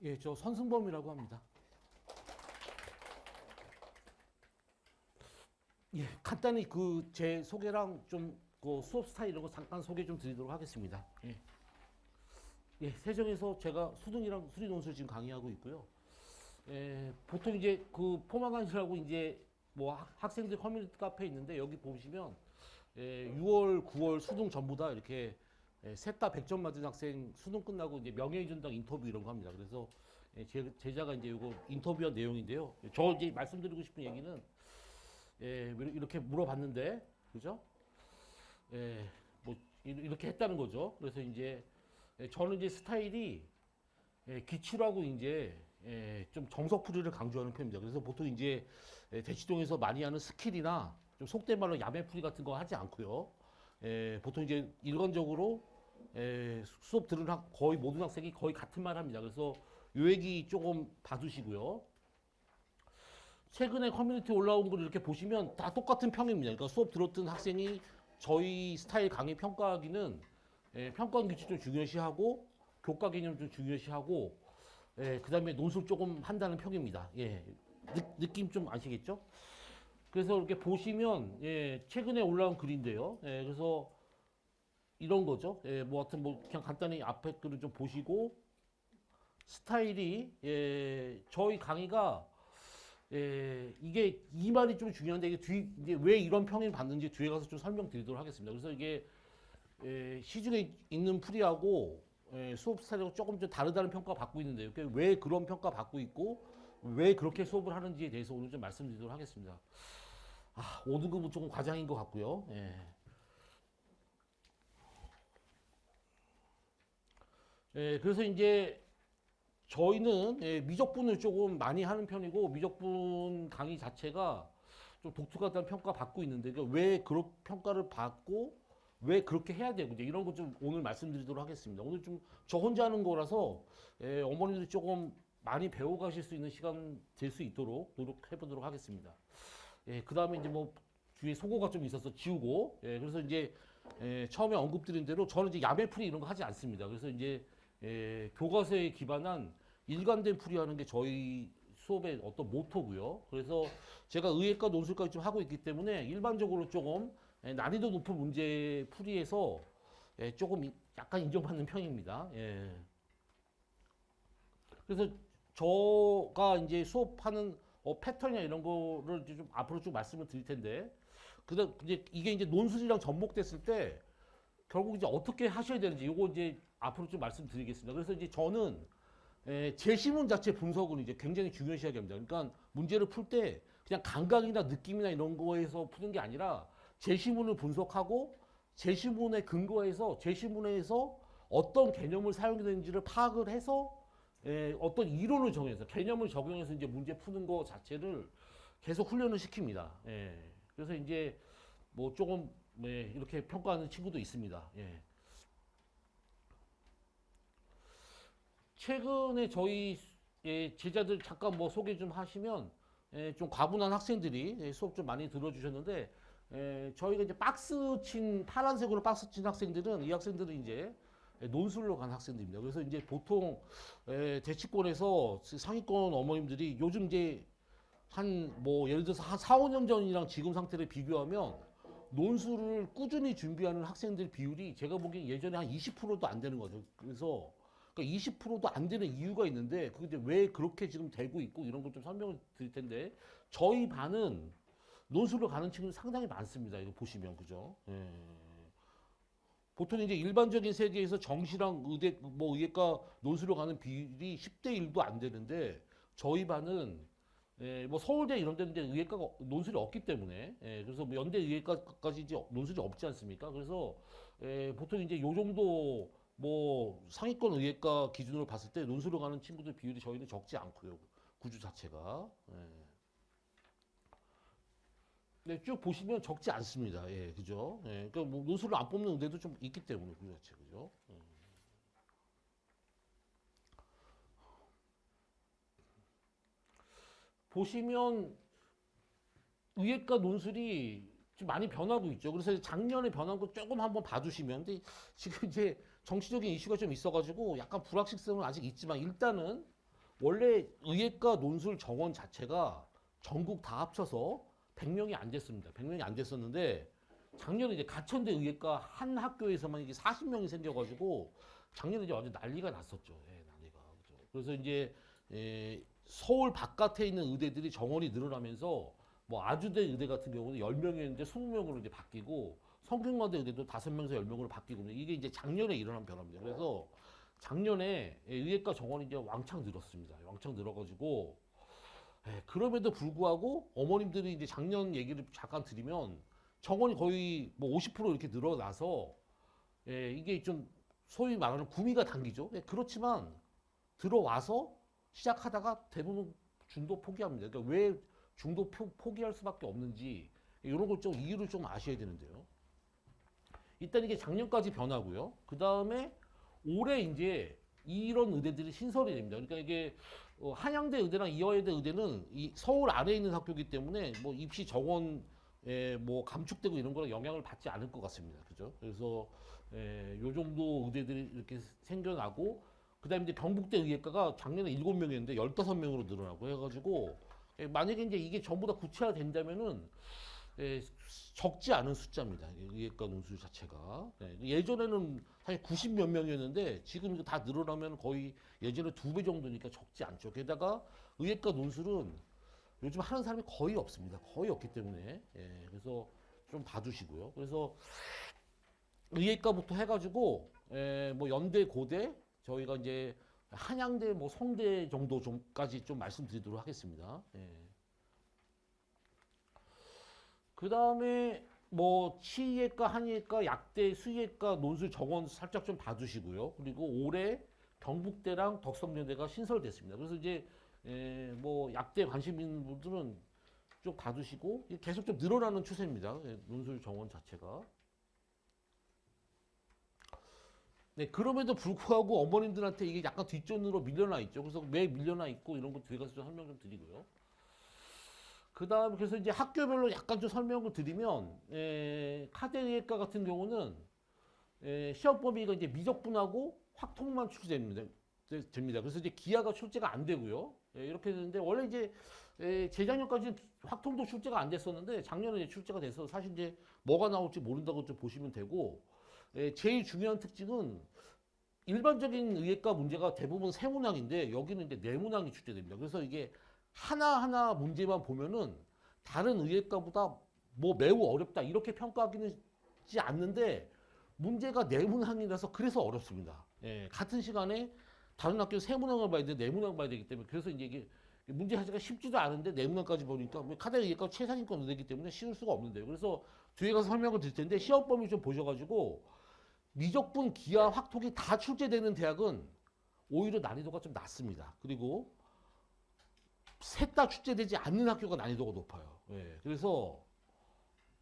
예, 저 선승범이라고 합니다. 예, 간단히 그 제 소개랑 좀 그 수업 스타일 이런 거 잠깐 소개 좀 드리도록 하겠습니다. 예. 예, 세정에서 제가 수등이랑 수리 논술 지금 강의하고 있고요. 예, 보통 이제 그 포만관이라고 이제 뭐 학생들 커뮤니티 카페 있는데 여기 보시면 6월, 9월 수능 전부 다 이렇게 셋 다 100점 맞은 학생 수능 끝나고 이제 명예훼손당 인터뷰 이런 거 합니다. 그래서 제자가 이제 이거 인터뷰한 내용인데요. 저 이제 말씀드리고 싶은 얘기는 이렇게 물어봤는데, 그죠? 뭐 이렇게 했다는 거죠. 그래서 이제 저는 이제 스타일이 기출하고 이제 좀 정석풀이를 강조하는 편입니다. 그래서 보통 이제 대치동에서 많이 하는 스킬이나 좀 속된 말로 야매풀이 같은 거 하지 않고요. 보통 이제 일관적으로 수업 들은 거의 모든 학생이 거의 같은 말 합니다. 그래서 요 얘기 조금 봐두시고요. 최근에 커뮤니티 올라온 걸 이렇게 보시면 다 똑같은 평입니다. 그러니까 수업 들었던 학생이 저희 스타일 강의 평가하기는 평가 기출 좀 중요시하고 교과 개념 좀 중요시하고 그 다음에 논술 조금 한다는 평입니다. 예, 느낌 좀 아시겠죠? 그래서 이렇게 보시면 최근에 올라온 글인데요. 그래서 이런 거죠. 뭐 하여튼 뭐 그냥 간단히 앞에 글을 좀 보시고 스타일이 저희 강의가 이게 이 말이 좀 중요한데 이게 이제 왜 이런 평을 받는지 뒤에 가서 좀 설명드리도록 하겠습니다. 그래서 이게 시중에 있는 풀이하고 수업 스타일하고 조금 좀 다르다는 평가 받고 있는데요. 왜 그런 평가 받고 있고 왜 그렇게 수업을 하는지에 대해서 오늘 좀 말씀드리도록 하겠습니다. 5등급은 조금 과장인 것 같고요. 그래서 이제 저희는 미적분을 조금 많이 하는 편이고 미적분 강의 자체가 좀 독특하다는 평가 받고 있는데 왜 그런 평가를 받고 왜 그렇게 해야 되고 이제 이런 거 좀 오늘 말씀드리도록 하겠습니다. 오늘 좀 저 혼자 하는 거라서 어머님들이 조금 많이 배워 가실 수 있는 시간 될 수 있도록 노력해 보도록 하겠습니다. 그 다음에 이제 뭐 뒤에 소고가 좀 있어서 지우고 그래서 이제 처음에 언급드린 대로 저는 이제 야매풀이 이런 거 하지 않습니다. 그래서 이제 교과서에 기반한 일관된 풀이하는 게 저희 수업의 어떤 모토고요. 그래서 제가 의예과 논술까지 좀 하고 있기 때문에 일반적으로 조금 난이도 높은 문제 풀이에서 조금 약간 인정받는 편입니다. 그래서 저가 이제 수업하는 패턴이나 이런 거를 이제 좀 앞으로 좀 말씀을 드릴 텐데, 그다음 이게 이제 논술이랑 접목됐을 때 결국 이제 어떻게 하셔야 되는지 이거 이제 앞으로 좀 말씀드리겠습니다. 그래서 이제 저는 제시문 자체 분석은 이제 굉장히 중요시하게 합니다. 그러니까 문제를 풀 때 그냥 감각이나 느낌이나 이런 거에서 푸는 게 아니라 제시문을 분석하고 제시문에 근거해서 제시문에서 어떤 개념을 사용되는지를 파악을 해서 어떤 이론을 정해서 개념을 적용해서 이제 문제 푸는 거 자체를 계속 훈련을 시킵니다. 그래서 이제 뭐 조금 이렇게 평가하는 친구도 있습니다. 최근에 저희 제자들 잠깐 뭐 소개 좀 하시면 좀 과분한 학생들이 수업 좀 많이 들어주셨는데 저희가 이제 파란색으로 박스 친 학생들은 이 학생들은 이제 논술로 간 학생들입니다. 그래서 이제 보통 대치권에서 상위권 어머님들이 요즘 이제 한 뭐 예를 들어서 한 4, 5년 전이랑 지금 상태를 비교하면 논술을 꾸준히 준비하는 학생들 비율이 제가 보기엔 예전에 한 20%도 안 되는 거죠. 그래서 그러니까 20%도 안 되는 이유가 있는데 그게 이제 왜 그렇게 지금 되고 있고 이런 걸 좀 설명을 드릴 텐데 저희 반은 논술로 가는 친구들 상당히 많습니다. 이거 보시면 그죠? 보통 이제 일반적인 세계에서 정시랑 의대 뭐 의예과 논술로 가는 비율이 10대 1도 안 되는데 저희 반은 뭐 서울대 이런 데는 의예과가 논술이 없기 때문에 그래서 뭐 연대 의예과까지 이제 논술이 없지 않습니까? 그래서 보통 이제 요 정도 뭐 상위권 의예과 기준으로 봤을 때 논술로 가는 친구들 비율이 저희는 적지 않고요. 구주 자체가. 네, 쭉 보시면 적지 않습니다. 그죠? 그러니까 뭐 논술을 안 뽑는 의대도 좀 있기 때문에 구주 자체 그죠? 보시면 의예과 논술이 좀 많이 변하고 있죠. 그래서 작년에 변한 거 조금 한번 봐주시면, 근데 지금 이제 정치적인 이슈가 좀 있어가지고 약간 불확실성은 아직 있지만 일단은 원래 의예과 논술 정원 자체가 전국 다 합쳐서 100명이 안 됐습니다. 100명이 안 됐었는데 작년에 이제 가천대 의예과 한 학교에서만 이게 40명이 생겨가지고 작년에 이제 완전 난리가 났었죠. 예, 난리가. 그죠. 그래서 이제 서울 바깥에 있는 의대들이 정원이 늘어나면서 뭐 아주대 의대 같은 경우는 10명이었는데 20명으로 이제 바뀌고 성균관대 의대도 5명에서 10명으로 바뀌고 이게 이제 작년에 일어난 변화입니다. 그래서 작년에 의예과 정원이 이제 왕창 늘었습니다. 왕창 늘어가지고 그럼에도 불구하고 어머님들이 이제 작년 얘기를 잠깐 드리면 정원이 거의 뭐 50% 이렇게 늘어나서 이게 좀 소위 말하는 구미가 당기죠. 그렇지만 들어와서 시작하다가 대부분 중도 포기합니다. 그러니까 왜 중도 포기할 수밖에 없는지 이런 걸 좀 이유를 좀 아셔야 되는데요. 일단 이게 작년까지 변하고요. 그 다음에 올해 이제 이런 의대들이 신설이 됩니다. 그러니까 이게 한양대 의대랑 이화여대 의대는 이 서울 안에 있는 학교이기 때문에 뭐 입시 정원 뭐 감축되고 이런 거랑 영향을 받지 않을 것 같습니다. 그죠? 그래서 요 정도 의대들이 이렇게 생겨나고 그다음에 이제 경북대 의예과가 작년에 7명이었는데 15명으로 늘어나고 해가지고 만약에 이제 이게 전부 다 구체화된다면은 적지 않은 숫자입니다. 의예과 논술 자체가. 예전에는 사실 90 몇 명이었는데 지금 이거 다 늘어나면 거의 예전에 2배 정도니까 적지 않죠. 게다가 의예과 논술은 요즘 하는 사람이 거의 없습니다. 거의 없기 때문에 그래서 좀 봐주시고요. 그래서 의예과부터 해가지고 뭐 연대, 고대 저희가 이제 한양대, 뭐 성대 정도 좀까지 좀 말씀드리도록 하겠습니다. 그 다음에 뭐 치의과, 한의과, 약대, 수의과 논술 정원 살짝 좀 봐주시고요. 그리고 올해 경북대랑 덕성여대가 신설됐습니다. 그래서 이제 뭐 약대 관심 있는 분들은 좀 봐주시고 계속 좀 늘어나는 추세입니다. 논술 정원 자체가. 네, 그럼에도 불구하고 어머님들한테 이게 약간 뒷전으로 밀려나 있죠. 그래서 왜 밀려나 있고 이런 거 뒤에 가서 좀 설명 좀 드리고요. 그 다음 그래서 이제 학교별로 약간 좀 설명을 드리면 카데의예과 같은 경우는 시험 범위가 이제 미적분하고 확통만 출제됩니다. 그래서 이제 기하가 출제가 안 되고요. 이렇게 되는데 원래 이제 재작년까지는 확통도 출제가 안 됐었는데 작년에 이제 출제가 돼서 사실 이제 뭐가 나올지 모른다고 좀 보시면 되고 제일 중요한 특징은 일반적인 의예과 문제가 대부분 세문항인데 여기는 이제 네문항이 출제됩니다. 그래서 이게 하나하나 문제만 보면은 다른 의예과보다 뭐 매우 어렵다 이렇게 평가하기는 지 않는데 문제가 네문항이라서 그래서 어렵습니다. 같은 시간에 다른 학교 세문항을 봐야 돼, 네문항 봐야 되기 때문에 그래서 이제 이게 문제 자체가 쉽지도 않은데 네문항까지 보니까 카드 의예과 최상위권 의대이기 때문에 쉬울 수가 없는데요. 그래서 뒤에 가서 설명을 드릴 텐데 시험 범위 좀 보셔가지고 미적분, 기하, 확통이 다 출제되는 대학은 오히려 난이도가 좀 낮습니다. 그리고 셋 다 출제되지 않는 학교가 난이도가 높아요. 그래서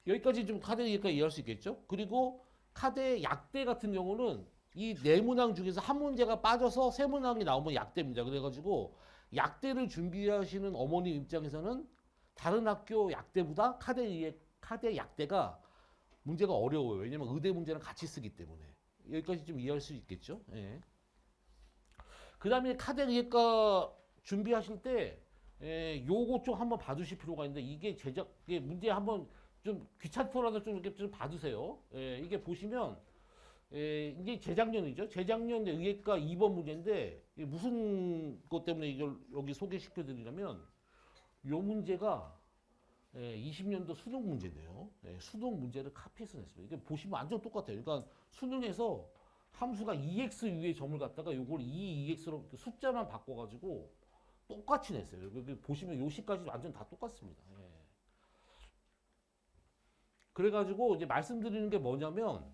여기까지 좀 카드 얘기가 이해할 수 있겠죠? 그리고 카드 약대 같은 경우는 이 네 문항 중에서 한 문제가 빠져서 세 문항이 나오면 약대입니다. 그래가지고 약대를 준비하시는 어머니 입장에서는 다른 학교 약대보다 카드 약대가 문제가 어려워요. 왜냐면 의대 문제랑 같이 쓰기 때문에. 여기까지 좀 이해할 수 있겠죠? 그 다음에 카드 의예과 준비하실 때 요거 좀 한번 봐주실 필요가 있는데 이게 문제 한번 좀 귀찮더라도 좀 이렇게 좀 봐주세요. 이게 보시면 이게 재작년이죠. 재작년 의예과 2번 문제인데 이게 무슨 것 때문에 이걸 여기 소개시켜 드리냐면 요 문제가 20년도 수능 문제네요. 수능 문제를 카피해서 냈습니다. 이게 보시면 완전 똑같아요. 그러니까 수능에서 함수가 2xu의 점을 갖다가 요걸 2x로 숫자만 바꿔가지고 똑같이 냈어요. 여기 보시면 요 시까지 완전 다 똑같습니다. 그래가지고 이제 말씀드리는 게 뭐냐면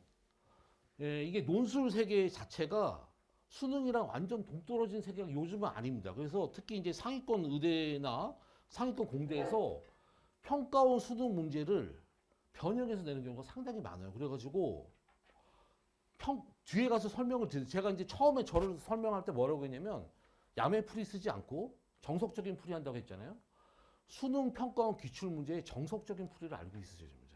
이게 논술 세계 자체가 수능이랑 완전 동떨어진 세계가 요즘은 아닙니다. 그래서 특히 이제 상위권 의대나 상위권 공대에서 평가원 수능 문제를 변형해서 내는 경우가 상당히 많아요. 그래가지고 뒤에 가서 설명을 드릴 제가 이제 처음에 저를 설명할 때 뭐라고 했냐면 야매풀이 쓰지 않고 정석적인 풀이 한다고 했잖아요. 수능 평가원 기출 문제의 정석적인 풀이를 알고 있으셔야 됩니다.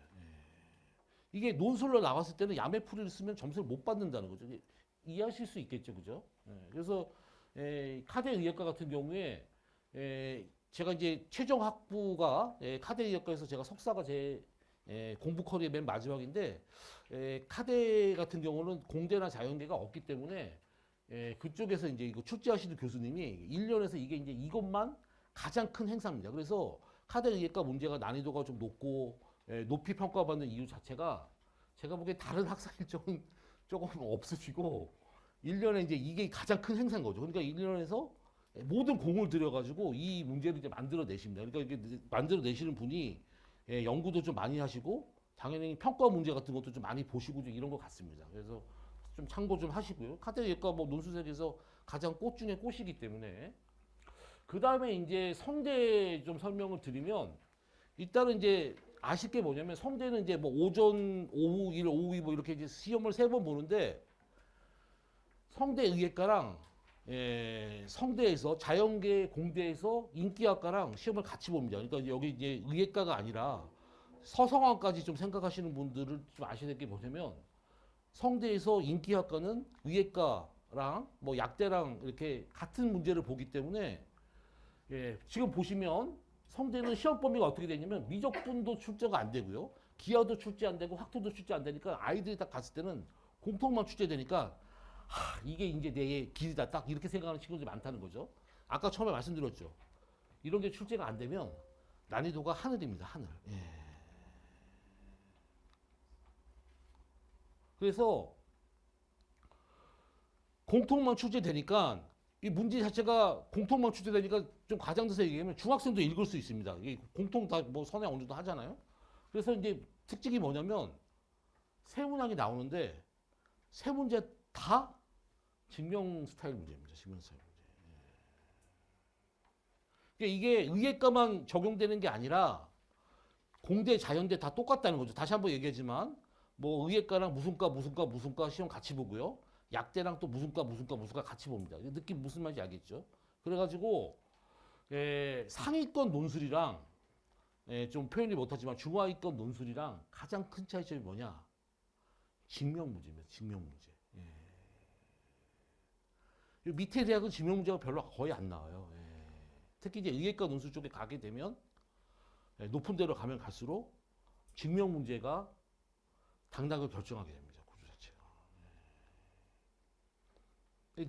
이게 논술로 나왔을 때는 야매풀이를 쓰면 점수를 못 받는다는 거죠. 이해하실 수 있겠죠, 그죠? 그래서 카드의학과 같은 경우에 제가 이제 최종 학부가 카드의학과에서 제가 석사가 제 공부 커리어 맨 마지막인데 카드 같은 경우는 공대나 자연계가 없기 때문에 그쪽에서 이제 이거 출제하시는 교수님이 1년에서 이게 이제 이것만 가장 큰 행사입니다. 그래서 카드의학과 문제가 난이도가 좀 높고 높이 평가받는 이유 자체가 제가 보기엔 다른 학사 일정은 조금 없으시고 1년에 이제 이게 가장 큰 행사인 거죠. 그러니까 1년에서 모든 공을 들여가지고 이 문제를 이제 만들어 내십니다. 그러니까 이게 만들어 내시는 분이 연구도 좀 많이 하시고 당연히 평가 문제 같은 것도 좀 많이 보시고 좀 이런 것 같습니다. 그래서 좀 참고 좀 하시고요. 카드의학과 뭐 논술세계에서 가장 꽃 중에 꽃이기 때문에 그 다음에 이제 성대 좀 설명을 드리면 일단은 이제 아실 게 뭐냐면 성대는 이제 뭐 오전, 오후 1, 오후 2 뭐 이렇게 이제 시험을 3번 보는데 성대의학과랑 성대에서 자연계 공대에서 인기학과랑 시험을 같이 봅니다. 그러니까 여기 이제 의학과가 아니라 서성학까지 좀 생각하시는 분들을 좀 아셔야 될 게 뭐냐면 성대에서 인기학과는 의학과랑 뭐 약대랑 이렇게 같은 문제를 보기 때문에 지금 보시면 성대는 시험 범위가 어떻게 되냐면 미적분도 출제가 안 되고요. 기하도 출제 안 되고 학토도 출제 안 되니까 아이들이 딱 갔을 때는 공통만 출제되니까 이게 이제 내 길이다 딱 이렇게 생각하는 친구들이 많다는 거죠. 아까 처음에 말씀드렸죠. 이런 게 출제가 안 되면 난이도가 하늘입니다. 하늘. 그래서 공통만 출제되니까 이 문제 자체가 공통만 출제되니까 좀 과장돼서 얘기하면 중학생도 읽을 수 있습니다. 이게 공통 다 뭐 선에 어느 정도 하잖아요. 그래서 이제 특징이 뭐냐면 세 문항이 나오는데 세 문제 다 증명 스타일 문제입니다. 증명 스타일 문제. 그러니까 이게 의학과만 적용되는 게 아니라 공대, 자연대 다 똑같다는 거죠. 다시 한번 얘기하지만 뭐 의학과랑 무슨과 시험 같이 보고요. 약대랑 또 무슨과 같이 봅니다. 느낌 무슨 말인지 알겠죠? 그래가지고 상위권 논술이랑 좀 표현이 못하지만 중하위권 논술이랑 가장 큰 차이점이 뭐냐? 증명 문제입니다. 증명 문제. 밑에 대학은 증명 문제가 별로 거의 안 나와요. 특히 이제 의학과 논술 쪽에 가게 되면 높은 데로 가면 갈수록 증명 문제가 당락을 결정하게 됩니다. 구조 자체가.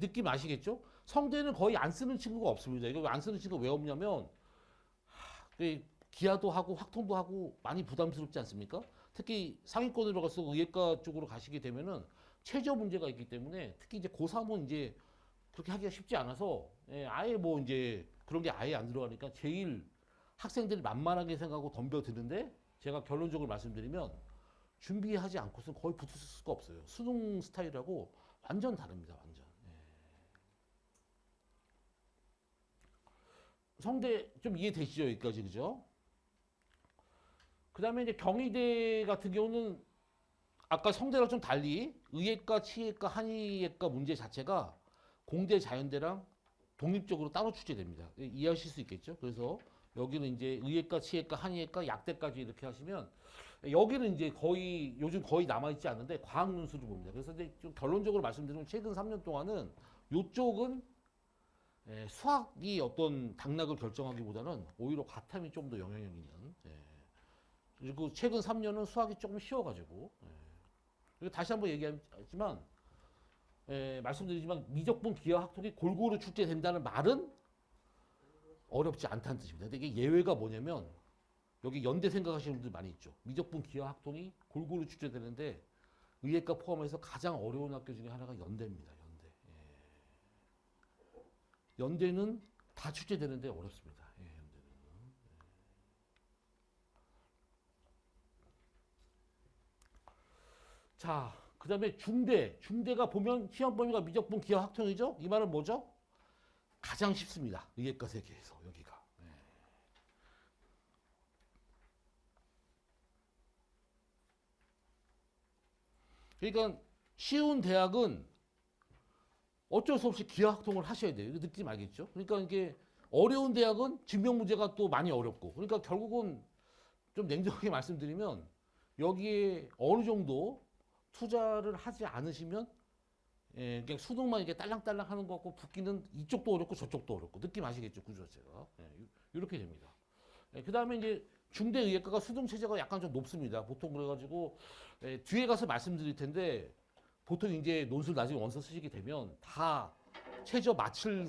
느낌 아시겠죠? 성대는 거의 안 쓰는 친구가 없습니다. 이거 안 쓰는 친구가 왜 없냐면 기하도 하고 확통도 하고 많이 부담스럽지 않습니까? 특히 상위권으로 가서 의학과 쪽으로 가시게 되면은 최저 문제가 있기 때문에 특히 이제 고3은 이제 그렇게 하기가 쉽지 않아서 아예 뭐 이제 그런 게 아예 안 들어가니까 제일 학생들이 만만하게 생각하고 덤벼드는데 제가 결론적으로 말씀드리면 준비하지 않고서는 거의 붙을 수가 없어요. 수능 스타일하고 완전 다릅니다. 완전. 성대 좀 이해되시죠? 여기까지 그죠? 그 다음에 이제 경희대 같은 경우는 아까 성대랑 좀 달리 의예과, 치예과, 한의예과 문제 자체가 공대, 자연대랑 독립적으로 따로 출제됩니다. 이해하실 수 있겠죠? 그래서 여기는 이제 의예과, 치예과, 한의예과, 약대까지 이렇게 하시면 여기는 이제 거의 요즘 거의 남아있지 않는데 과학 논술을 봅니다. 그래서 이제 좀 결론적으로 말씀드리면 최근 3년 동안은 이쪽은 수학이 어떤 당락을 결정하기보다는 오히려 과탐이 좀 더 영향력 있는. 그리고 최근 3년은 수학이 조금 쉬워가지고. 그리고 다시 한번 얘기하지만 말씀드리지만 미적분, 기하, 학통이 골고루 출제된다는 말은 어렵지 않다는 뜻입니다. 근데 이게 예외가 뭐냐면 여기 연대 생각하시는 분들 많이 있죠. 미적분, 기하, 학통이 골고루 출제되는데 의예과 포함해서 가장 어려운 학교 중에 하나가 연대입니다. 연대. 연대는 다 출제되는데 어렵습니다. 연대는. 자, 그 다음에 중대. 중대가 보면 시험 범위가 미적분, 기하, 학통이죠. 이 말은 뭐죠? 가장 쉽습니다. 의예과 세계에서 여기가. 그러니까 쉬운 대학은 어쩔 수 없이 기하학통을 하셔야 돼요. 이거 느낌 알겠죠? 그러니까 이게 어려운 대학은 증명 문제가 또 많이 어렵고. 그러니까 결국은 좀 냉정하게 말씀드리면 여기에 어느 정도 투자를 하지 않으시면 그냥 수능만 이렇게 딸랑딸랑 하는 것 같고 붙기는 이쪽도 어렵고 저쪽도 어렵고 느낌 아시겠죠 구조 자체가 이렇게 됩니다. 그 다음에 이제 중대의학과가 수능 체제가 약간 좀 높습니다. 보통 그래가지고 뒤에 가서 말씀드릴 텐데 보통 이제 논술 나중에 원서 쓰시게 되면 다 최저 맞출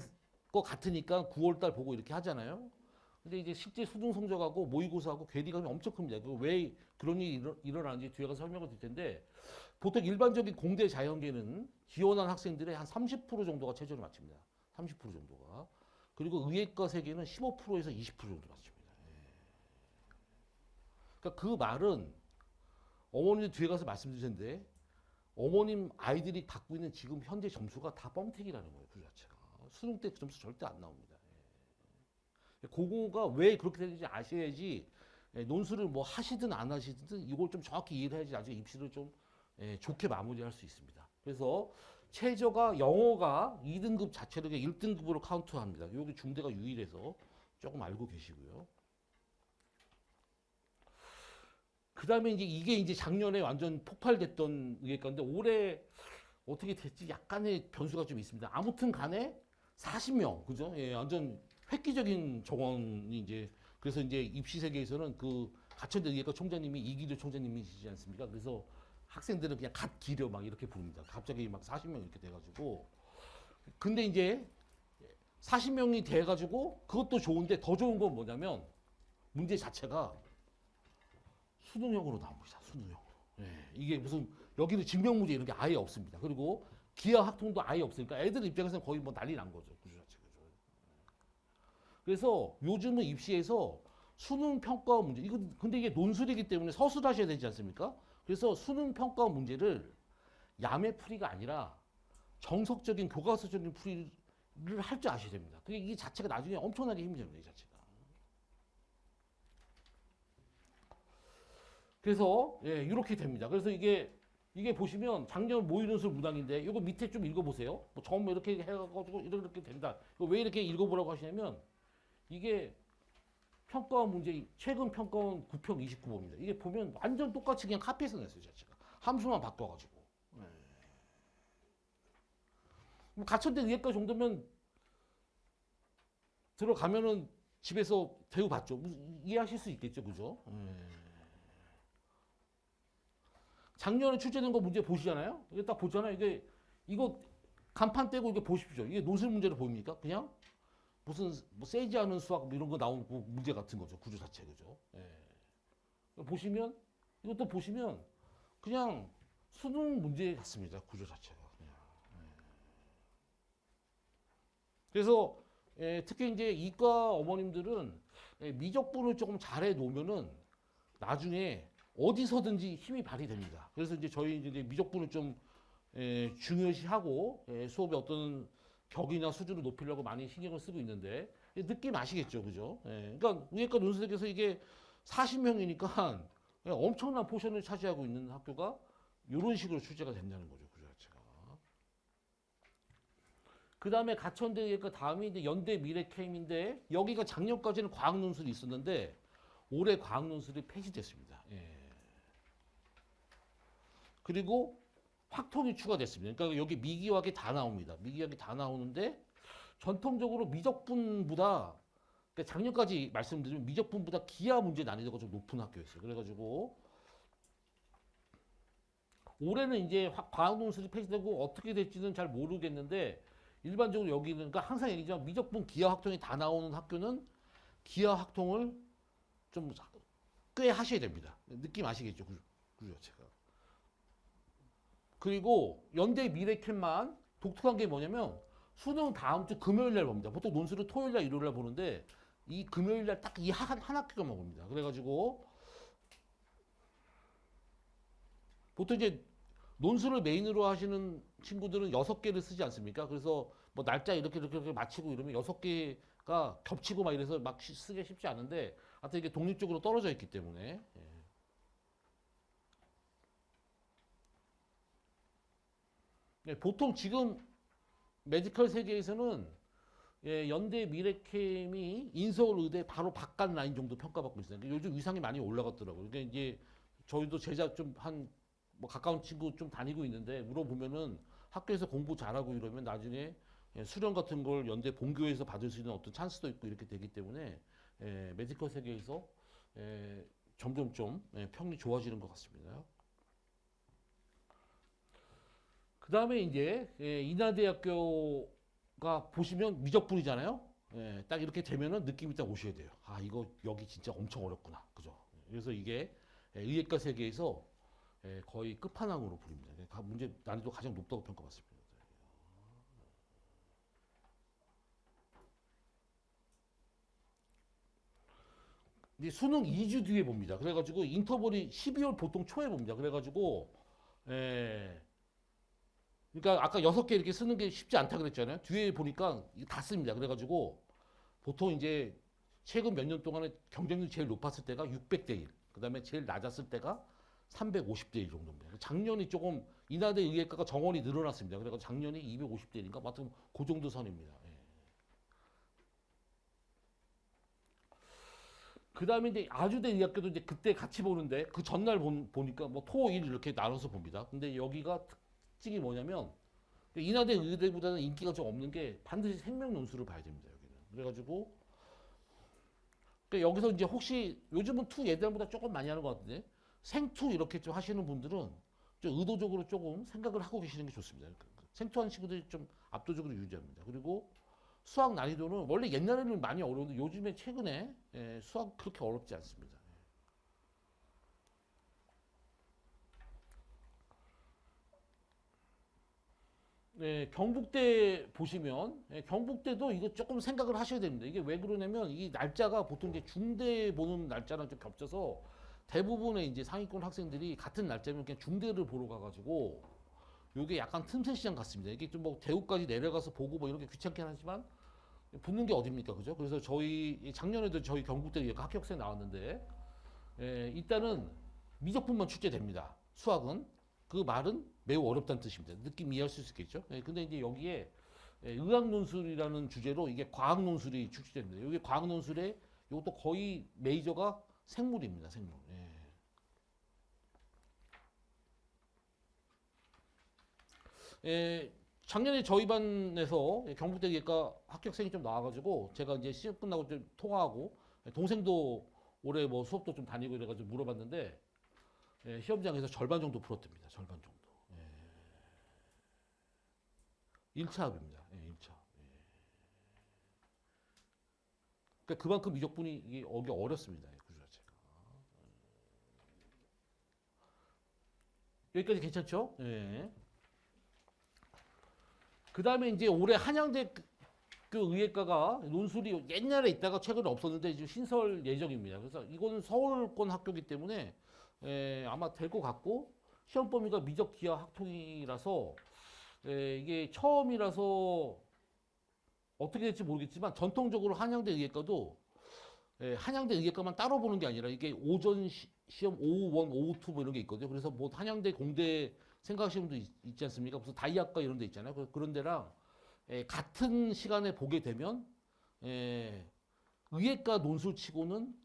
것 같으니까 9월달 보고 이렇게 하잖아요. 근데 이제 실제 수능 성적하고 모의고사하고 괴리감이 엄청 큽니다. 왜 그런 일이 일어나는지 뒤에 가서 설명을 드릴 텐데 보통 일반적인 공대 자연계는 지원한 학생들의 한 30% 정도가 최저를 맞춥니다. 30% 정도가. 그리고 의예과 세계는 15%에서 20% 정도 맞춥니다. 그러니까 그 말은 어머니들 뒤에 가서 말씀드릴 텐데 어머님 아이들이 갖고 있는 지금 현재 점수가 다 뻥튀기라는 거예요. 그 자체가. 수능 때 그 점수 절대 안 나옵니다. 그거가 왜 그렇게 되는지 아셔야지 논술을 뭐 하시든 안 하시든 이걸 좀 정확히 이해를 해야지 나중에 입시를 좀 좋게 마무리할 수 있습니다. 그래서 최저가 영어가 2등급 자체를 1등급으로 카운트합니다. 여기 중대가 유일해서 조금 알고 계시고요. 그 다음에 이게 이제 작년에 완전 폭발됐던 의예과인데 올해 어떻게 됐지 약간의 변수가 좀 있습니다. 아무튼 간에 40명, 그죠? 완전 획기적인 정원이 이제 그래서 이제 입시 세계에서는 그 가천대 의예과 총장님이 이기조 총장님이시지 않습니까? 그래서 학생들은 그냥 갓 기려 막 이렇게 부릅니다. 갑자기 막 40명 이렇게 돼가지고 근데 이제 40명이 돼가지고 그것도 좋은데 더 좋은 건 뭐냐면 문제 자체가 수능형으로 나옵니다. 수능형으로. 이게 무슨 여기는 증명 문제 이런 게 아예 없습니다. 그리고 기하 학통도 아예 없으니까 애들 입장에서는 거의 뭐 난리 난 거죠. 구조 자체가. 그래서 요즘은 입시에서 수능 평가 문제 이거 근데 이게 논술이기 때문에 서술하셔야 되지 않습니까? 그래서 수능 평가 문제를 야매풀이가 아니라 정석적인 교과서적인 풀이를 할 줄 아셔야 됩니다. 그게 이 자체가 나중에 엄청나게 힘이 됩니다. 이 자체가. 그래서 이렇게 됩니다. 그래서 이게 보시면 작년 모의논술 문항인데 이거 밑에 좀 읽어보세요. 뭐 처음 이렇게 해가지고 이렇게 된다. 이거 왜 이렇게 읽어보라고 하시냐면 이게 평가원 문제 최근 평가원 9평 29번입니다. 이게 보면 완전 똑같이 그냥 카피해서 냈어요. 자체가 함수만 바꿔가지고. 뭐 가천대 의예과 정도면 들어가면은 집에서 대우 받죠. 이해하실 수 있겠죠, 그죠? 작년에 출제된 거 문제 보시잖아요. 이게 딱 보잖아요. 이거 간판 떼고 이게 보십시오. 이게 논술 문제로 보입니까? 그냥 무슨 뭐 세지 않은 수학 뭐 이런 거 나오는 문제 같은 거죠. 구조 자체 그죠. 보시면 이것도 보시면 그냥 수능 문제 같습니다. 구조 자체가. 그래서 특히 이제 이과 어머님들은 미적분을 조금 잘해 놓으면은 나중에 어디서든지 힘이 발휘됩니다. 그래서 이제 저희 이제 미적분을 좀 중요시하고 수업의 어떤 격이나 수준을 높이려고 많이 신경을 쓰고 있는데 느낌 아시겠죠, 그죠? 그러니까 의예과 논술에서 이게 40명이니까 엄청난 포션을 차지하고 있는 학교가 이런 식으로 출제가 된다는 거죠, 그 자체가. 그 다음에 가천대 의예과 다음이 이제 연대 미래캠인데 여기가 작년까지는 과학 논술이 있었는데 올해 과학 논술이 폐지됐습니다. 그리고 확통이 추가됐습니다. 그러니까 여기 미기화학이 다 나옵니다. 미기화학이 다 나오는데 전통적으로 미적분보다 그러니까 작년까지 말씀드리면 미적분보다 기하 문제 난이도가 좀 높은 학교였어요. 그래가지고 올해는 이제 과학 논술이 폐지되고 어떻게 될지는 잘 모르겠는데 일반적으로 여기는 그러니까 항상 얘기지만 미적분 기하 확통이 다 나오는 학교는 기하 확통을 좀 꽤 하셔야 됩니다. 느낌 아시겠죠? 그 자체가. 그리고 연대 미래캠만 독특한 게 뭐냐면 수능 다음 주 금요일 날 봅니다. 보통 논술을 토요일 날 일요일 날 보는데 이 금요일 날 딱 이 한 학교만 봅니다. 그래가지고 보통 이제 논술을 메인으로 하시는 친구들은 6개를 쓰지 않습니까? 그래서 뭐 날짜 이렇게 맞히고 이러면 6개가 겹치고 막 이래서 막 쓰기 쉽지 않은데 하여튼 이게 독립적으로 떨어져 있기 때문에 보통 지금 메디컬 세계에서는 연대 미래캠이 인서울 의대 바로 바깥 라인 정도 평가받고 있어요. 그러니까 요즘 위상이 많이 올라갔더라고요. 그러니까 이제 저희도 제자 좀 한 뭐 가까운 친구 좀 다니고 있는데 물어보면은 학교에서 공부 잘하고 이러면 나중에 수련 같은 걸 연대 본교에서 받을 수 있는 어떤 찬스도 있고 이렇게 되기 때문에 메디컬 세계에서 점점 좀 평이 좋아지는 것 같습니다. 그 다음에 이제 인하대학교가 보시면 미적분이잖아요. 딱 이렇게 되면은 느낌이 딱 오셔야 돼요. 아, 이거 여기 진짜 엄청 어렵구나. 그죠? 그래서 이게 의예과 세계에서 거의 끝판왕으로 부릅니다. 문제 난이도 가장 높다고 평가받습니다. 이제 수능 2주 뒤에 봅니다. 그래가지고 인터벌이 12월 보통 초에 봅니다. 그래가지고 그러니까 아까 6개 이렇게 쓰는 게 쉽지 않다 그랬잖아요. 뒤에 보니까 이게 다 씁니다. 그래가지고 보통 이제 최근 몇 년 동안에 경쟁률이 제일 높았을 때가 600대 1. 그 다음에 제일 낮았을 때가 350대 1 정도입니다. 작년이 조금 인하대 의예과가 정원이 늘어났습니다. 그래서 작년이 250대 1인가? 아무튼 그 정도 선입니다. 그 다음에 이제 아주대 의학교도 이제 그때 같이 보는데 그 전날 보니까 뭐 토, 일 이렇게 나눠서 봅니다. 근데 여기가 특징이 뭐냐면 인하대 의대보다는 인기가 좀 없는 게 반드시 생명 논술을 봐야 됩니다. 여기는. 그래가지고 그러니까 여기서 이제 혹시 요즘은 투 예대보다 조금 많이 하는 것 같은데 생투 이렇게 좀 하시는 분들은 좀 의도적으로 조금 생각을 하고 계시는 게 좋습니다. 생투하는 친구들이 좀 압도적으로 유리합니다. 그리고 수학 난이도는 원래 옛날에는 많이 어려운데 요즘에 최근에 수학 그렇게 어렵지 않습니다. 경북대 보시면 경북대도 이거 조금 생각을 하셔야 됩니다. 이게 왜 그러냐면 이 날짜가 보통 이제 중대 보는 날짜랑 좀 겹쳐서 대부분의 이제 상위권 학생들이 같은 날짜면 그냥 중대를 보러 가가지고 요게 약간 틈새 시장 같습니다. 이게 좀 뭐 대구까지 내려가서 보고 뭐 이렇게 귀찮긴 하지만 붙는 게 어딥니까, 그죠? 그래서 저희 작년에도 저희 경북대 학교학생 나왔는데 일단은 미적분만 출제됩니다. 수학은 그 말은 매우 어렵다는 뜻입니다. 느낌 이해할 수 있겠죠? 근데 이제 여기에 의학 논술이라는 주제로 이게 과학 논술이 출제됩니다. 여기 과학 논술에 이것도 거의 메이저가 생물입니다. 생물. 작년에 저희 반에서 경북대 의예과 합격생이 좀 나와가지고 제가 이제 시험 끝나고 좀 통화하고 동생도 올해 뭐 수업도 좀 다니고 이래가지고 물어봤는데 시험장에서 절반 정도 풀었답니다. 절반 정도. 1차 합입니다. 1차. 그러니까 그만큼 미적분이 이게 어렵습니다. 구조 자체가. 여기까지 괜찮죠? 그 다음에 이제 올해 한양대 그 의예과가 논술이 옛날에 있다가 최근에 없었는데 이제 신설 예정입니다. 그래서 이거는 서울권 학교이기 때문에 아마 될 것 같고 시험 범위가 미적 기하 학통이라서 이게 처음이라서 어떻게 될지 모르겠지만 전통적으로 한양대 의예과도 한양대 의예과만 따로 보는 게 아니라 이게 오전 시험 오후 1, 오후 2 뭐 이런 게 있거든요. 그래서 뭐 한양대 공대 생각하시는 분도 있지 않습니까? 무슨 다이학과 이런 데 있잖아요. 그런 데랑 같은 시간에 보게 되면 의예과 논술치고는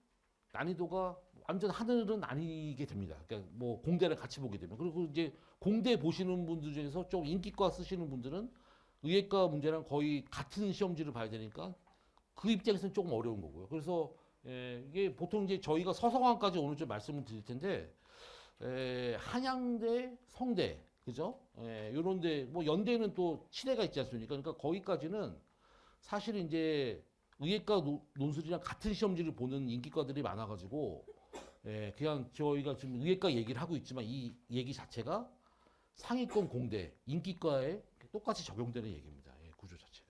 난이도가 완전 하늘은 아니게 됩니다. 그러니까 뭐 공대를 같이 보게 되면 그리고 이제 공대 보시는 분들 중에서 좀 인기과 쓰시는 분들은 의예과 문제랑 거의 같은 시험지를 봐야 되니까 그 입장에서는 조금 어려운 거고요. 그래서 이게 보통 이제 저희가 서성환까지 오늘 좀 말씀을 드릴 텐데 한양대, 성대, 그죠? 요런데 뭐 연대는 또 치대가 있지 않습니까? 그러니까 거기까지는 사실 이제 의예과 논술이랑 같은 시험지를 보는 인기과들이 많아가지고 그냥 저희가 지금 의예과 얘기를 하고 있지만 이 얘기 자체가 상위권 공대 인기과에 똑같이 적용되는 얘기입니다. 구조 자체가.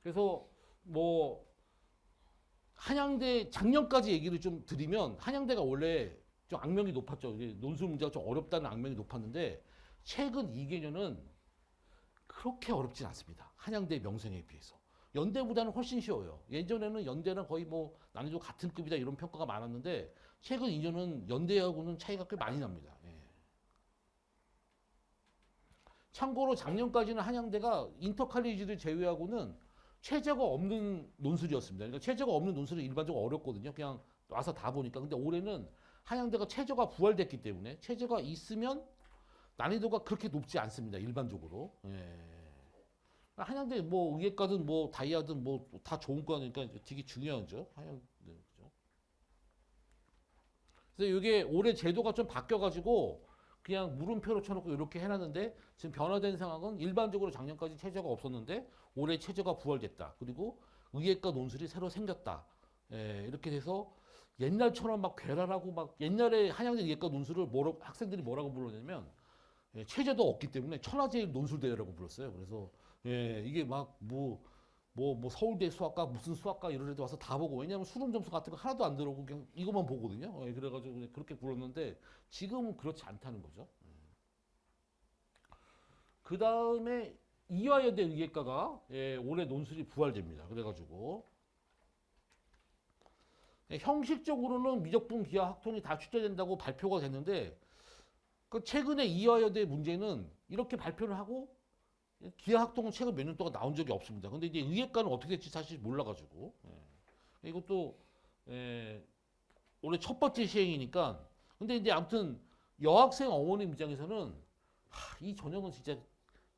그래서 뭐 한양대 작년까지 얘기를 좀 드리면 한양대가 원래 좀 악명이 높았죠. 논술 문제가 좀 어렵다는 악명이 높았는데 최근 2개년은 그렇게 어렵진 않습니다. 한양대 명성에 비해서. 연대보다는 훨씬 쉬워요. 예전에는 연대랑 거의 뭐 난이도 같은 급이다 이런 평가가 많았는데 최근 2년은 연대하고는 차이가 꽤 많이 납니다. 참고로 작년까지는 한양대가 인터칼리지를 제외하고는 최저가 없는 논술이었습니다. 그러니까 최저가 없는 논술은 일반적으로 어렵거든요. 그냥 와서 다 보니까. 근데 올해는 한양대가 최저가 부활됐기 때문에 최저가 있으면 난이도가 그렇게 높지 않습니다. 일반적으로. 예. 한양대 뭐 의예과든 뭐 다이아든 뭐 다 좋은 거니까 되게 중요하죠. 한양대. 그죠? 그래서 이게 올해 제도가 좀 바뀌어가지고 그냥 물음표로 쳐놓고 이렇게 해놨는데 지금 변화된 상황은 일반적으로 작년까지 최저가 없었는데 올해 최저가 부활됐다. 그리고 의예과 논술이 새로 생겼다. 예, 이렇게 돼서 옛날처럼 막 괴랄하고 막 옛날에 한양대 의예과 논술을 학생들이 뭐라고 불렀냐면 예, 최저도 없기 때문에 천하제일 논술대회라고 불렀어요. 그래서 예, 이게 막 뭐 서울대 수학과 무슨 수학과 이런 애들 와서 다 보고 왜냐하면 수능 점수 같은 거 하나도 안 들어오고 그냥 이것만 보거든요. 예, 그래가지고 그냥 그렇게 불렀는데 지금은 그렇지 않다는 거죠. 그 다음에 이화여대 의예과가 예, 올해 논술이 부활됩니다. 그래가지고 예, 형식적으로는 미적분 기하 학통이 다 출제된다고 발표가 됐는데 그 최근에 이화여대 문제는 이렇게 발표를 하고 기하 학통은 최근 몇 년 동안 나온 적이 없습니다. 근데 이제 의예과는 어떻게 될지 사실 몰라가지고 예. 이것도 예, 올해 첫 번째 시행이니까 근데 이제 아무튼 여학생 어머님 입장에서는 이 전형은 진짜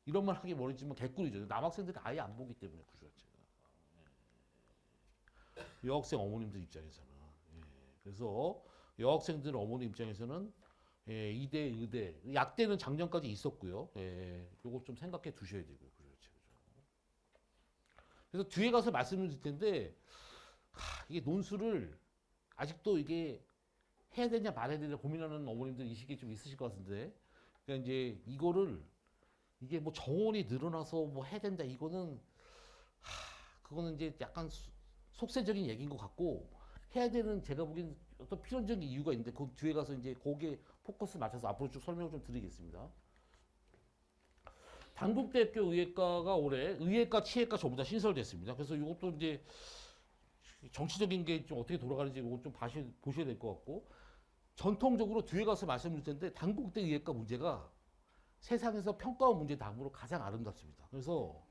이런 말 하기 모르지만 개꿀이죠. 남학생들이 아예 안 보기 때문에 그 자체가 여학생 어머님들 입장에서는 그래서 여학생들 어머니 입장에서는 이대, 의대, 약대는 작년까지 있었고요. 요거 좀 생각해 두셔야 되고요. 그렇죠. 그래서 뒤에 가서 말씀을 드릴 텐데 이게 논술을 아직도 이게 해야 되냐 말아야 되냐 고민하는 어머님들 이 시기에 좀 있으실 것 같은데 그러니까 이제 이거를 이게 뭐 정원이 늘어나서 뭐 해야 된다 이거는 그거는 이제 약간 속세적인 얘기인 것 같고 해야 되는 제가 보기엔 어떤 필연적인 이유가 있는데 그 뒤에 가서 이제 거기에 포커스 맞춰서 앞으로 쭉 설명을 좀 드리겠습니다. 단국대학교 의예과가 올해 의예과, 치예과 전부 다 신설됐습니다. 그래서 이것도 이제 정치적인 게 좀 어떻게 돌아가는지 이거 좀 보셔야 될 것 같고 전통적으로 뒤에 가서 말씀드릴 텐데 단국대 의예과 문제가 세상에서 평가원 문제 다음으로 가장 아름답습니다. 그래서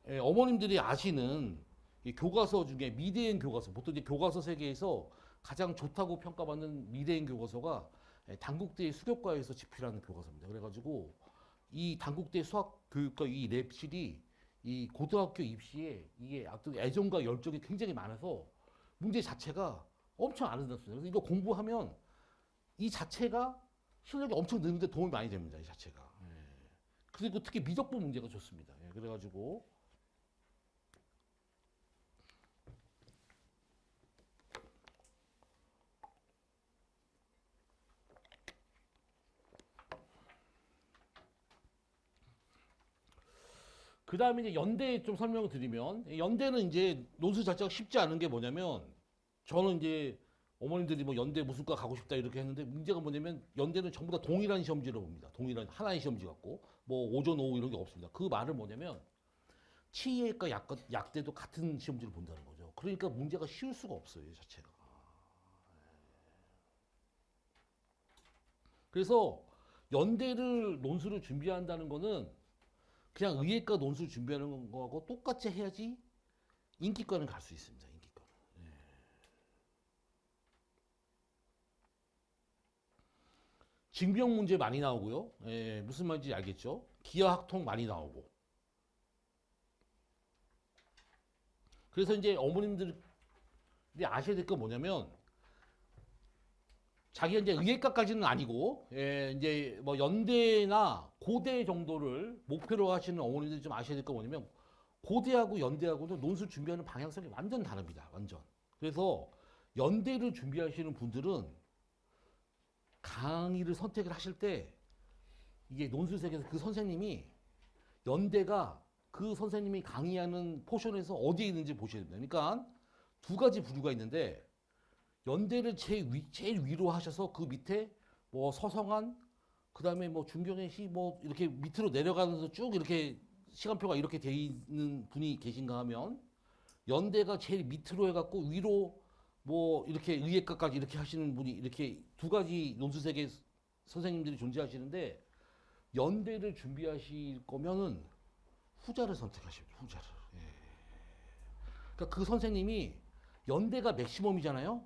어머님들이 아시는 이 교과서 중에 미대인 교과서 보통 이제 교과서 세계에서 가장 좋다고 평가받는 미대인 교과서가 단국대 수교과에서 집필하는 교과서입니다. 그래가지고 이 단국대 수학 교육과 이 랩실이 이 고등학교 입시에 이게 어떤 애정과 열정이 굉장히 많아서 문제 자체가 엄청 아름답습니다. 그래서 이거 공부하면 이 자체가 실력이 엄청 느는데 도움이 많이 됩니다. 이 자체가. 그리고 특히 미적분 문제가 좋습니다. 그래가지고 그 다음에 이제 연대 좀 설명을 드리면 연대는 이제 논술 자체가 쉽지 않은 게 뭐냐면 저는 이제 어머님들이 뭐 연대 무슨 과 가고 싶다 이렇게 했는데 문제가 뭐냐면 연대는 전부 다 동일한 시험지를 봅니다. 동일한 하나의 시험지 갖고 뭐 오전 오후 이런 게 없습니다. 그 말은 뭐냐면 치의과 약대도 같은 시험지를 본다는 거죠. 그러니까 문제가 쉬울 수가 없어요. 이 자체가. 그래서 연대를 논술을 준비한다는 거는 그냥 의예과 논술 준비하는 거하고 똑같이 해야지 인기과는 갈 수 있습니다. 인기과는. 징병 문제 많이 나오고요. 무슨 말인지 알겠죠? 기하학통 많이 나오고. 그래서 이제 어머님들이 아셔야 될 건 뭐냐면 자기가 이제 의예과까지는 아니고 이제 뭐 연대나 고대 정도를 목표로 하시는 어머니들이 좀 아셔야 될 건 뭐냐면 고대하고 연대하고는 논술 준비하는 방향성이 완전 다릅니다. 완전. 그래서 연대를 준비하시는 분들은 강의를 선택을 하실 때 이게 논술색에서 그 선생님이 연대가 그 선생님이 강의하는 포션에서 어디에 있는지 보셔야 됩니다. 그러니까 두 가지 부류가 있는데 연대를 제일 위로 하셔서 그 밑에 뭐 서성한 그다음에 뭐 중경외시 뭐 이렇게 밑으로 내려가면서 쭉 이렇게 시간표가 이렇게 돼 있는 분이 계신가 하면 연대가 제일 밑으로 해갖고 위로 뭐 이렇게 의예과까지 이렇게 하시는 분이 이렇게 두 가지 논술세계 선생님들이 존재하시는데 연대를 준비하실 거면은 후자를 선택하십니다. 후자를. 그러니까 그 선생님이 연대가 맥시멈이잖아요.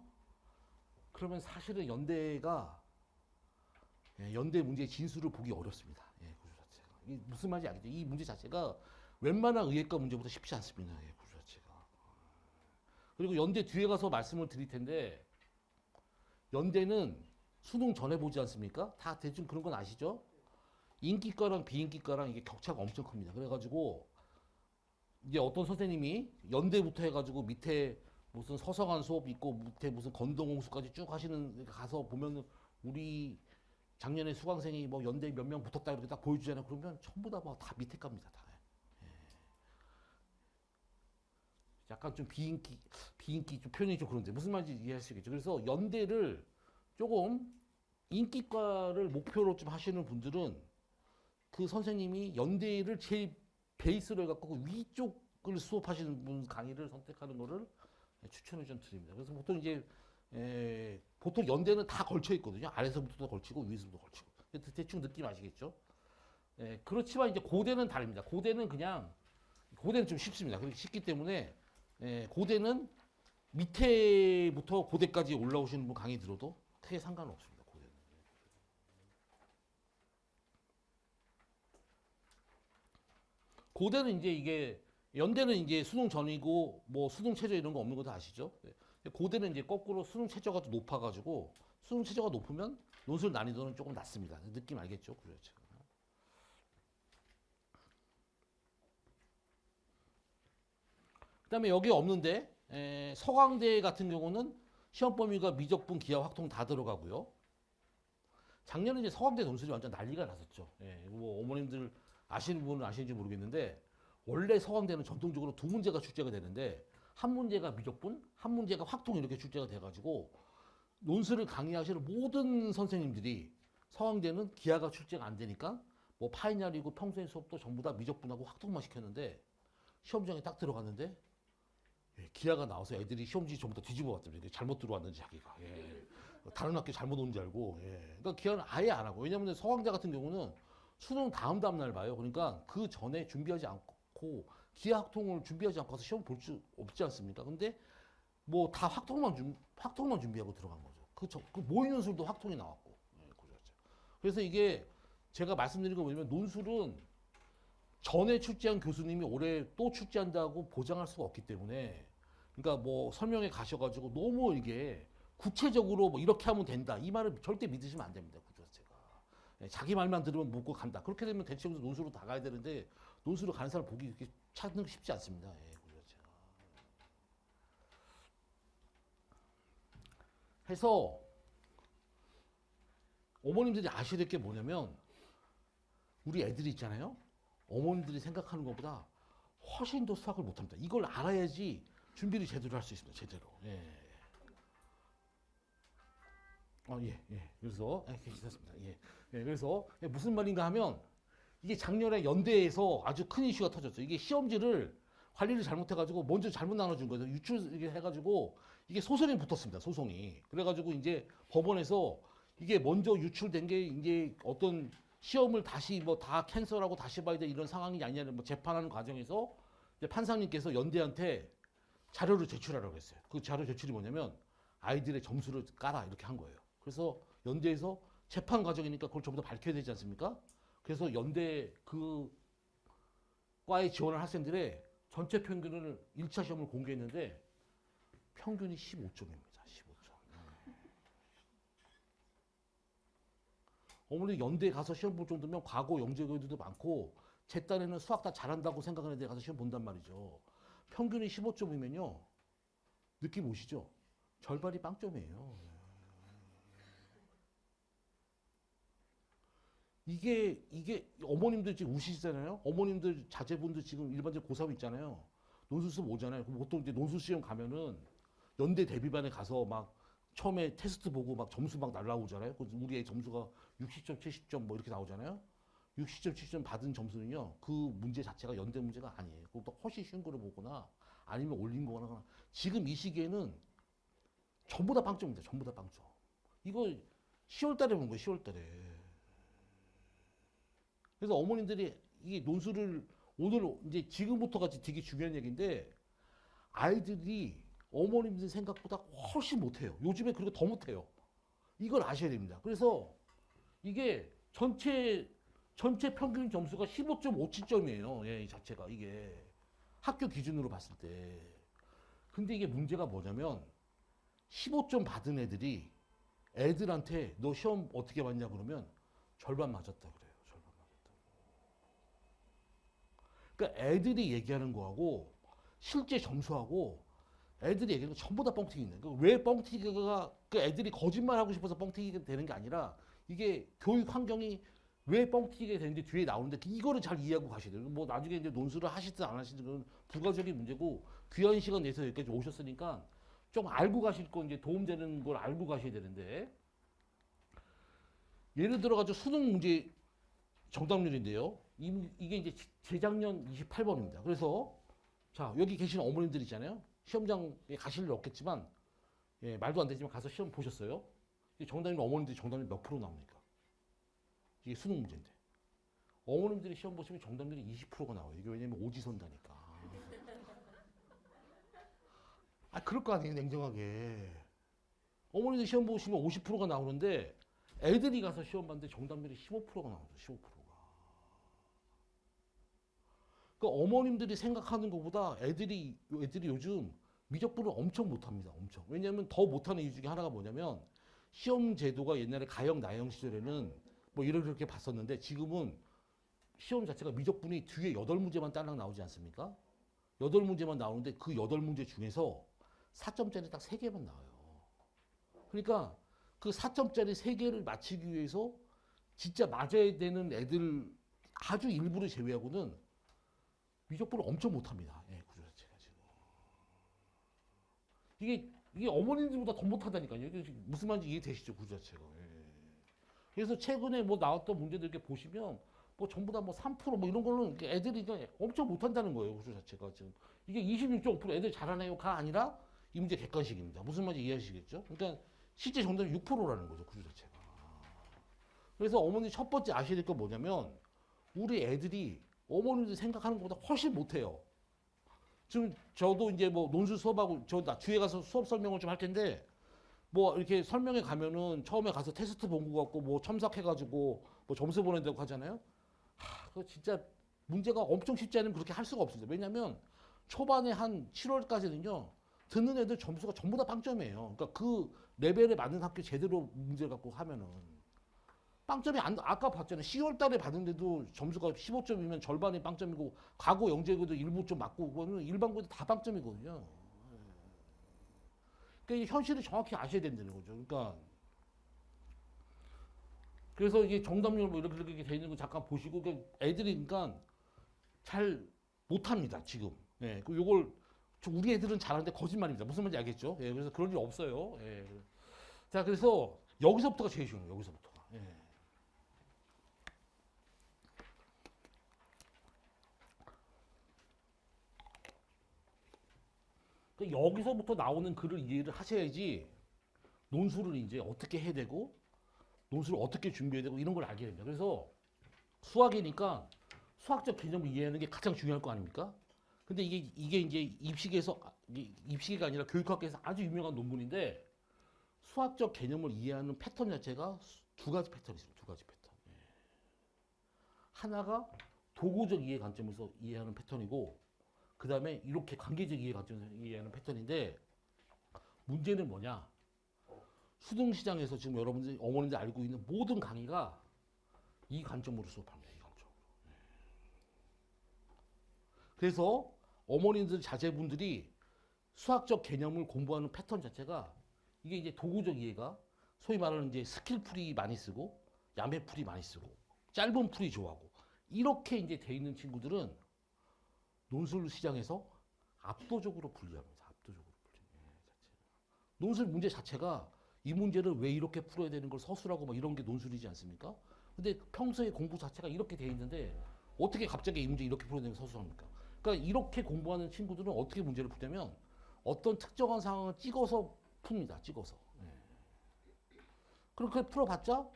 그러면 사실은 연대가 연대 문제의 진수를 보기 어렵습니다. 구조 자체가. 이게 무슨 말인지 알겠죠? 이 문제 자체가 웬만한 의예과 문제보다 쉽지 않습니다. 구조 자체가. 그리고 연대 뒤에 가서 말씀을 드릴 텐데 연대는 수능 전에 보지 않습니까? 다 대충 그런 건 아시죠? 인기과랑 비인기과랑 이게 격차가 엄청 큽니다. 그래가지고 이제 어떤 선생님이 연대부터 해가지고 밑에 무슨 서성한 수업 있고 밑에 무슨 건동홍수까지 쭉 하시는 가서 보면 우리 작년에 수강생이 뭐 연대 몇 명 붙었다 이렇게 딱 보여주잖아요. 그러면 전부 다 뭐 다 밑에 갑니다. 다. 약간 좀 비인기 좀 표현이 좀 그런데 무슨 말인지 이해할 수 있겠죠. 그래서 연대를 조금 인기과를 목표로 좀 하시는 분들은 그 선생님이 연대를 제일 베이스로 해갖고 그 위쪽을 수업하시는 분 강의를 선택하는 거를 추천을 좀 드립니다. 그래서 보통 이제 보통 연대는 다 걸쳐 있거든요. 아래서부터도 걸치고 위에서부터 걸치고. 대충 느낌 아시겠죠? 그렇지만 이제 고대는 다릅니다. 고대는 좀 쉽습니다. 그렇게 쉽기 때문에 고대는 밑에부터 고대까지 올라오시는 분 강의 들어도 크게 상관은 없습니다. 고대는. 고대는 이제 이게 연대는 이제 수능 전이고 뭐 수능 최저 이런 거 없는 거 다 아시죠? 고대는 이제 거꾸로 수능 최저가 좀 높아가지고 수능 최저가 높으면 논술 난이도는 조금 낮습니다. 느낌 알겠죠? 그렇죠. 그다음에 여기 없는데 서강대 같은 경우는 시험 범위가 미적분, 기하, 확통 다 들어가고요. 작년에 이제 서강대 논술이 완전 난리가 났었죠. 뭐 어머님들 아시는 분은 아시는지 모르겠는데 원래 서강대는 전통적으로 두 문제가 출제가 되는데 한 문제가 미적분, 한 문제가 확통 이렇게 출제가 돼가지고 논술을 강의하시는 모든 선생님들이 서강대는 기하가 출제가 안 되니까 뭐 파이널이고 평소의 수업도 전부 다 미적분하고 확통만 시켰는데 시험장에 딱 들어갔는데 기하가 나와서 애들이 시험지 전부 다 뒤집어 봤더니 잘못 들어왔는지 자기가 다른 학교 잘못 온 줄 알고 그러니까 기하는 아예 안 하고 왜냐면 서강대 같은 경우는 수능 다음 날 봐요. 그러니까 그 전에 준비하지 않고 기하 학통을 준비하지 않고 가서 시험 볼 수 없지 않습니까? 근데 뭐 다 확통만 준비하고 들어간 거죠. 그 모의 논술도 확통이 나왔고 그래서 이게 제가 말씀드린 거 뭐냐면 논술은 전에 출제한 교수님이 올해 또 출제한다고 보장할 수가 없기 때문에 그러니까 뭐 설명회 가셔가지고 너무 이게 구체적으로 뭐 이렇게 하면 된다 이 말을 절대 믿으시면 안 됩니다. 구조 자체가 자기 말만 들으면 묻고 간다. 그렇게 되면 대체적으로 논술로 다 가야 되는데 논술로 가는 사람 보기 이렇게 찾는 게 쉽지 않습니다. 구조 자체가. 해서 어머님들이 아셔야 될 게 뭐냐면 우리 애들이 있잖아요. 어머님들이 생각하는 것보다 훨씬 더 수학을 못합니다. 이걸 알아야지 준비를 제대로 할 수 있습니다. 제대로. 그래서 괜찮습니다. 그래서 무슨 말인가 하면 이게 작년에 연대에서 아주 큰 이슈가 터졌죠. 이게 시험지를 관리를 잘못해가지고 먼저 잘못 나눠준 거예요. 유출 이게 해가지고 이게 소송이 붙었습니다. 소송이. 그래가지고 이제 법원에서 이게 먼저 유출된 게 이제 어떤 시험을 다시 뭐 다 캔슬하고 다시 봐야 돼 이런 상황이 아니냐는 뭐 재판하는 과정에서 이제 판사님께서 연대한테 자료를 제출하라고 했어요. 그 자료 제출이 뭐냐면 아이들의 점수를 까라 이렇게 한 거예요. 그래서 연대에서 재판 과정이니까 그걸 전부 다 밝혀야 되지 않습니까? 그래서 연대 그 과에 지원한 학생들의 전체 평균을 1차 시험을 공개했는데 평균이 15점입니다. 15점. 어머니 연대 가서 시험 볼 정도면 과거 영재고들도 많고 제 딸에는 수학 다 잘한다고 생각하는 데 가서 시험 본단 말이죠. 평균이 15점이면요. 느낌 오시죠? 절반이 빵점이에요. 이게 어머님들 지금 우시잖아요. 어머님들 자제분들 지금 일반적 고3 있잖아요. 논술 수업 오잖아요. 그럼 보통 이제 논술 시험 가면은 연대 대비반에 가서 막 처음에 테스트 보고 막 점수 막 날라오잖아요. 우리 애 점수가 60점, 70점 뭐 이렇게 나오잖아요. 60점, 70점 받은 점수는요. 그 문제 자체가 연대 문제가 아니에요. 그것보다 훨씬 쉬운 거를 보거나 아니면 올린 거거나 지금 이 시기에는 전부 다 빵점입니다. 전부 다 빵점. 이거 10월 달에 본 거예요. 10월 달에. 그래서 어머님들이 이 논술을 오늘 이제 지금부터 같이 되게 중요한 얘기인데 아이들이 어머님들 생각보다 훨씬 못해요. 요즘에 그리고 더 못해요. 이걸 아셔야 됩니다. 그래서 이게 전체 평균 점수가 15.57점이에요. 예, 이 자체가 이게 학교 기준으로 봤을 때. 근데 이게 문제가 뭐냐면 15점 받은 애들이 애들한테 너 시험 어떻게 봤냐 그러면 절반 맞았다 그래요. 절반 맞았다. 그러니까 애들이 얘기하는 거하고 실제 점수하고 애들이 얘기하는 거 전부 다 뻥튀기네. 왜 뻥튀기가 그 애들이 거짓말하고 싶어서 뻥튀기가 되는 게 아니라 이게 교육 환경이 왜 뻥튀기가 되는지 뒤에 나오는데 이거를 잘 이해하고 가셔야 돼요. 뭐 나중에 이제 논술을 하시든 안 하시든 그건 부가적인 문제고 귀한 시간 내서 여기까지 오셨으니까 좀 알고 가실 거 이제 도움되는 걸 알고 가셔야 되는데 예를 들어 가지고 수능 문제 정답률인데요. 이게 이제 재작년 28번입니다. 그래서 자 여기 계신 어머님들 있잖아요. 시험장에 가실 일 없겠지만 예, 말도 안 되지만 가서 시험 보셨어요. 정답률 어머님들이 정답률 몇 프로 나옵니까? 이게 수능 문제인데 어머님들이 시험 보시면 정답률이 20%가 나와요. 이게 왜냐면 오지선다니까. 아 그럴 거 아니에요 냉정하게. 어머니들 시험 보시면 50%가 나오는데 애들이 가서 시험 봤는데 정답률이 15%가 나오죠. 15%가. 그러니까 어머님들이 생각하는 것보다 애들이 요즘 미적분을 엄청 못합니다. 엄청. 왜냐하면 더 못하는 이유 중에 하나가 뭐냐면 시험 제도가 옛날에 가형 나형 시절에는 뭐 이렇게 봤었는데 지금은 시험 자체가 미적분이 뒤에 8문제만 딸랑 나오지 않습니까? 8문제만 나오는데 그 8문제 중에서 4점짜리 딱 3개만 나와요. 그러니까 그 4점짜리 3개를 맞히기 위해서 진짜 맞아야 되는 애들 아주 일부를 제외하고는 미적분을 엄청 못합니다. 예, 구조 자체가 지금. 이게 어머님들보다 더 못하다니까요. 이게 무슨 말인지 이해되시죠? 구조 자체가. 예. 그래서 최근에 뭐 나왔던 문제들 이렇게 보시면 뭐 전부 다 뭐 3%뭐 이런 걸로 애들이 엄청 못한다는 거예요. 구조 자체가 지금. 이게 26.5% 애들 잘하네요가 아니라 이 문제 객관식입니다. 무슨 말인지 이해하시겠죠? 그러니까 실제 정답은 6%라는 거죠. 구조 자체가. 그래서 어머니 첫 번째 아셔야 될 건 뭐냐면 우리 애들이 어머님들 생각하는 것보다 훨씬 못해요. 지금 저도 이제 뭐 논술 수업하고 저 뒤에 가서 수업 설명을 좀 할 텐데 뭐 이렇게 설명회 가면은 처음에 가서 테스트 본 거 갖고 뭐 첨삭해가지고 뭐 점수 보낸다고 하잖아요. 그거 진짜 문제가 엄청 쉽지 않으면 그렇게 할 수가 없습니다. 왜냐면 초반에 한 7월까지는요 듣는 애들 점수가 전부 다 빵점이에요. 그러니까 그 레벨에 맞는 학교 제대로 문제 갖고 하면은 빵점이 아까 봤잖아요. 10월 달에 받은데도 점수가 15점이면 절반이 빵점이고 과거 영재고도 일부 좀 맞고 그거는 일반고도 다 빵점이거든요. 그러니까 이 현실을 정확히 아셔야 된다는 거죠. 그러니까 그래서 이게 정답률 뭐 이렇게 돼 있는 거 잠깐 보시고 애들이 그러니까 잘 못합니다 지금. 예, 그 요걸 우리 애들은 잘하는데 거짓말입니다. 무슨 말인지 알겠죠? 예, 그래서 그럴 일 없어요. 예. 자, 그래서 여기서부터가 제일 쉬워요. 여기서부터가. 예. 그러니까 여기서부터 나오는 글을 이해를 하셔야지 논술을 이제 어떻게 해야 되고 논술을 어떻게 준비해야 되고 이런 걸 알게 됩니다. 그래서 수학이니까 수학적 개념을 이해하는 게 가장 중요할 거 아닙니까? 근데 이게 이제 입시가 아니라 교육학계에서 아주 유명한 논문인데 수학적 개념을 이해하는 패턴 자체가 두 가지 패턴이 있습니다. 두 가지 패턴. 예. 하나가 도구적 이해 관점에서 이해하는 패턴이고 그 다음에 이렇게 관계적 이해 관점에서 이해하는 패턴인데 문제는 뭐냐? 수능시장에서 지금 여러분들 어머님들 알고 있는 모든 강의가 이 관점으로 수업합니다. 이 관점으로. 예. 그래서 어머님들 자제분들이 수학적 개념을 공부하는 패턴 자체가 이게 이제 도구적 이해가 소위 말하는 이제 스킬풀이 많이 쓰고 야매풀이 많이 쓰고 짧은 풀이 좋아하고 이렇게 이제 돼 있는 친구들은 논술 시장에서 압도적으로 불리합니다. 압도적으로 불리해요. 논술 문제 자체가 이 문제를 왜 이렇게 풀어야 되는 걸 서술하고 막 이런 게 논술이지 않습니까? 근데 평소에 공부 자체가 이렇게 돼 있는데 어떻게 갑자기 이 문제 이렇게 풀어야 되는 걸 서술합니까? 그러니까 이렇게 공부하는 친구들은 어떻게 문제를 풀냐면 어떤 특정한 상황을 찍어서 풉니다. 찍어서. 예. 그렇게 풀어봤자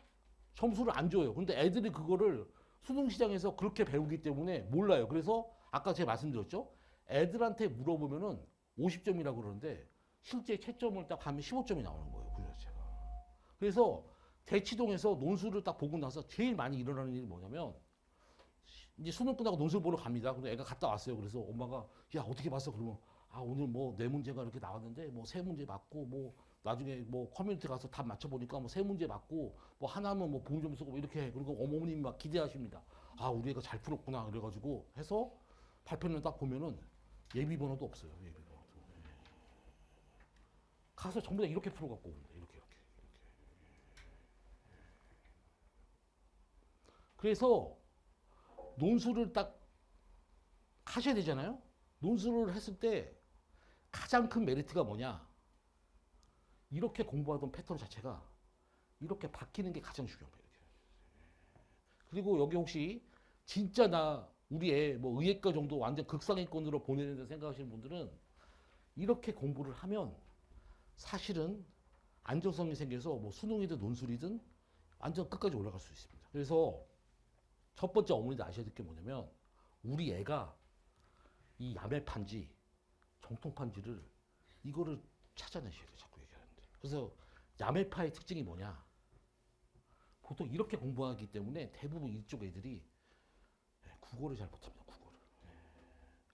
점수를 안 줘요. 근데 애들이 그거를 수능 시장에서 그렇게 배우기 때문에 몰라요. 그래서 아까 제가 말씀드렸죠. 애들한테 물어보면은 50점이라고 그러는데 실제 채점을 딱 하면 15점이 나오는 거예요. 그 자체가. 그래서 대치동에서 논술을 딱 보고 나서 제일 많이 일어나는 일이 뭐냐면 이제 수능 끝나고 논술 보러 갑니다. 근데 애가 갔다 왔어요. 그래서 엄마가 야 어떻게 봤어? 그러면 아 오늘 뭐 네 문제가 이렇게 나왔는데 뭐 세 문제 맞고 뭐 나중에 뭐 커뮤니티 가서 답 맞춰보니까 뭐 세 문제 맞고 뭐 하나면 뭐 봉점 쓰고 이렇게 해. 그리고 어머님이 막 기대하십니다. 아 우리 애가 잘 풀었구나 그래가지고 해서 발표는 딱 보면은 예비 번호도 없어요. 예비 번호도. 가서 전부 다 이렇게 풀어갖고 옵니다. 이렇게. 그래서 논술을 딱 하셔야 되잖아요. 논술을 했을 때 가장 큰 메리트가 뭐냐? 이렇게 공부하던 패턴 자체가 이렇게 바뀌는 게 가장 중요합니다. 이렇게. 그리고 여기 혹시 진짜 나 우리 애 뭐 의예과 정도 완전 극상위권으로 보내는다 생각하시는 분들은 이렇게 공부를 하면 사실은 안정성이 생겨서 뭐 수능이든 논술이든 완전 끝까지 올라갈 수 있습니다. 그래서 첫 번째 어머니들 아셔야 될 게 뭐냐면 우리 애가 이 야매판지, 정통판지를 이거를 찾아내셔야 돼요. 자꾸 얘기하는데. 그래서 야매파의 특징이 뭐냐? 보통 이렇게 공부하기 때문에 대부분 이쪽 애들이 국어를 잘 못합니다.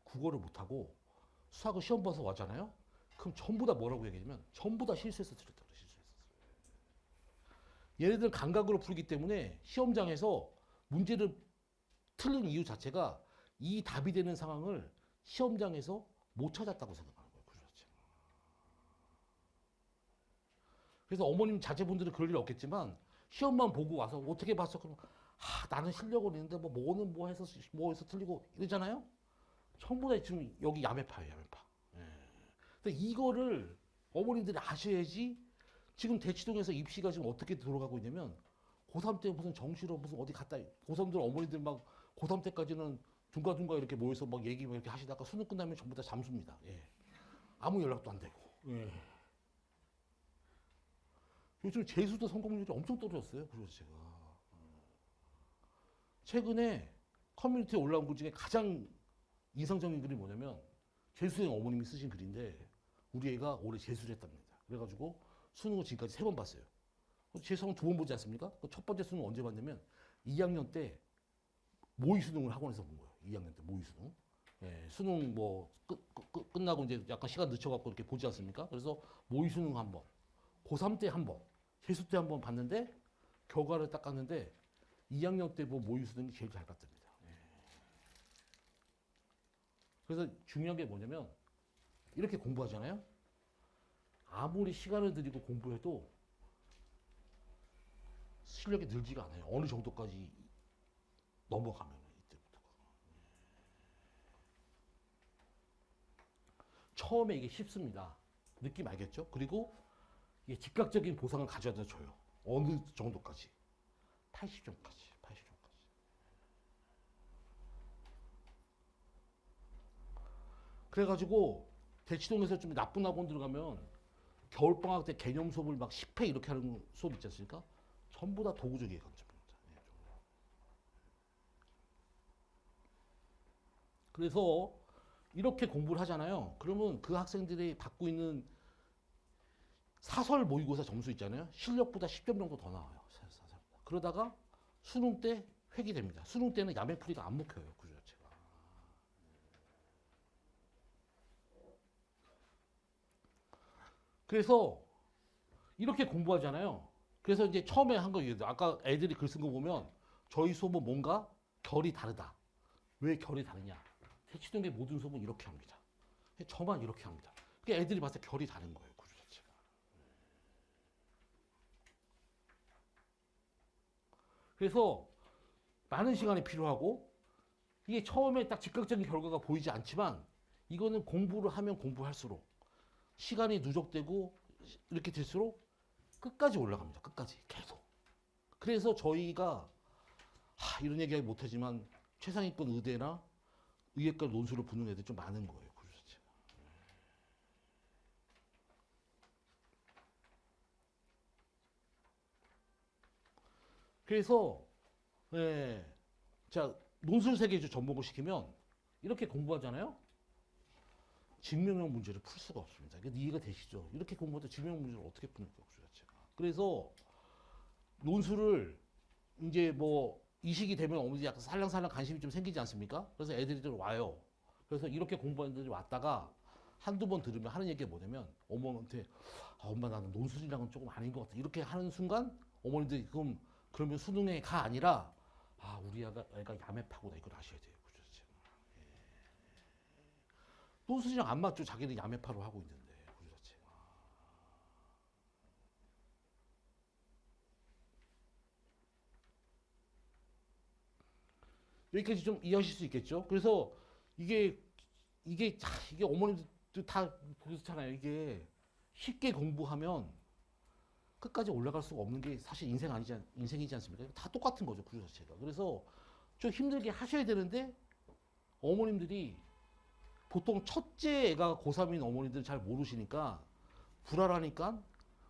국어를 못하고 수학을 시험 봐서 왔잖아요. 그럼 전부 다 뭐라고 얘기하냐면 전부 다 실수해서 틀렸다 그래. 실수해서. 얘네들 감각으로 풀기 때문에 시험장에서 문제를 틀린 이유 자체가 이 답이 되는 상황을 시험장에서 못 찾았다고 생각하는 거예요. 그 자체가. 그래서 어머님 자제분들은 그럴 일 없겠지만 시험만 보고 와서 어떻게 봤어? 그러면 나는 실력은 있는데 뭐는 뭐 해서 틀리고 이러잖아요. 전부 다 지금 여기 야매파예요. 야매파. 예. 근데 이거를 어머님들이 아셔야지. 지금 대치동에서 입시가 지금 어떻게 돌아가고 있냐면 고3 때 무슨 정시로 무슨 어디 갔다 고3들 어머니들 막 고3 때까지는 중간중간 이렇게 모여서 막 얘기 이렇게 하시다가 수능 끝나면 전부 다 잠수입니다. 예. 아무 연락도 안 되고. 예. 요즘 재수도 성공률이 엄청 떨어졌어요. 그래서 제가 최근에 커뮤니티에 올라온 글 중에 가장 인상적인 글이 뭐냐면 재수생 어머님이 쓰신 글인데 우리 애가 올해 재수를 했답니다. 그래가지고 수능을 지금까지 3번 봤어요. 재수는 2번 보지 않습니까? 첫 번째 수능 언제 봤냐면 2학년 때 모의 수능을 학원에서 본 거예요. 2학년 때 모의 수능. 예, 수능 뭐 끝나고 이제 약간 시간 늦춰갖고 이렇게 보지 않습니까? 그래서 모의 수능 한 번, 고3 때 한 번, 재수 때 한 번 봤는데 결과를 딱 갔는데 2학년 때 뭐 모의 수능이 제일 잘 갔답니다. 예. 그래서 중요한 게 뭐냐면 이렇게 공부하잖아요. 아무리 시간을 들이고 공부해도 실력이 늘지가 않아요. 어느 정도까지 넘어가면 이때부터. 처음에 이게 쉽습니다. 느낌 알겠죠? 그리고 이게 즉각적인 보상을 가져다 줘요. 어느 정도까지? 80점까지. 80점까지. 그래가지고 대치동에서 좀 나쁜 학원 들어가면 겨울방학 때 개념 수업을 막 10회 이렇게 하는 수업 있지 않습니까? 전부 다 도구적이에요, 강점입니다. 그래서 이렇게 공부를 하잖아요. 그러면 그 학생들이 받고 있는 사설 모의고사 점수 있잖아요. 실력보다 10점 정도 더 나와요. 그러다가 수능 때 회귀됩니다. 수능 때는 야매풀이가 안 먹혀요. 그 자체가. 그래서 이렇게 공부하잖아요. 그래서 이제 처음에 한 거 아까 애들이 글 쓴 거 보면 저희 수업은 뭔가 결이 다르다. 왜 결이 다르냐? 대치동의 모든 수업은 이렇게 합니다. 저만 이렇게 합니다. 그러니까 애들이 봤을 때 결이 다른 거예요. 구조 자체가. 그래서 많은 시간이 필요하고 이게 처음에 딱 즉각적인 결과가 보이지 않지만 이거는 공부를 하면 공부할수록 시간이 누적되고 이렇게 될수록 끝까지 올라갑니다. 끝까지 계속. 그래서 저희가 이런 얘기하기 못하지만 최상위권 의대나 의예과 논술을 붙는 애들 좀 많은 거예요. 그 자체가. 그래서 자 논술 세계주 접목을 시키면 이렇게 공부하잖아요. 직명형 문제를 풀 수가 없습니다. 이게 이해가 되시죠? 이렇게 공부할 때 직명형 문제를 어떻게 푸는 거예요, 그 자체가. 그래서 논술을 이제 뭐 이 시기 되면 어머니 약간 살랑살랑 관심이 좀 생기지 않습니까? 그래서 애들이 좀 와요. 그래서 이렇게 공부하는 애들이 왔다가 한두 번 들으면 하는 얘기가 뭐냐면 어머니한테 엄마 나는 논술이랑은 조금 아닌 것 같아. 이렇게 하는 순간 어머니들이 그러면 수능에 가 아니라 우리 애가 야매파구나 이걸 아셔야 돼요. 그 자체가. 논술이랑 안 맞죠. 자기는 야매파로 하고 있는데. 그 자체가. 여기까지 좀 이해하실 수 있겠죠? 그래서 이게 어머님들 다 그렇잖아요. 이게 쉽게 공부하면 끝까지 올라갈 수가 없는 게 사실 인생이지 않습니까? 다 똑같은 거죠, 구조 자체가. 그래서 좀 힘들게 하셔야 되는데 어머님들이 보통 첫째 애가 고3인 어머니들 잘 모르시니까 불알하니까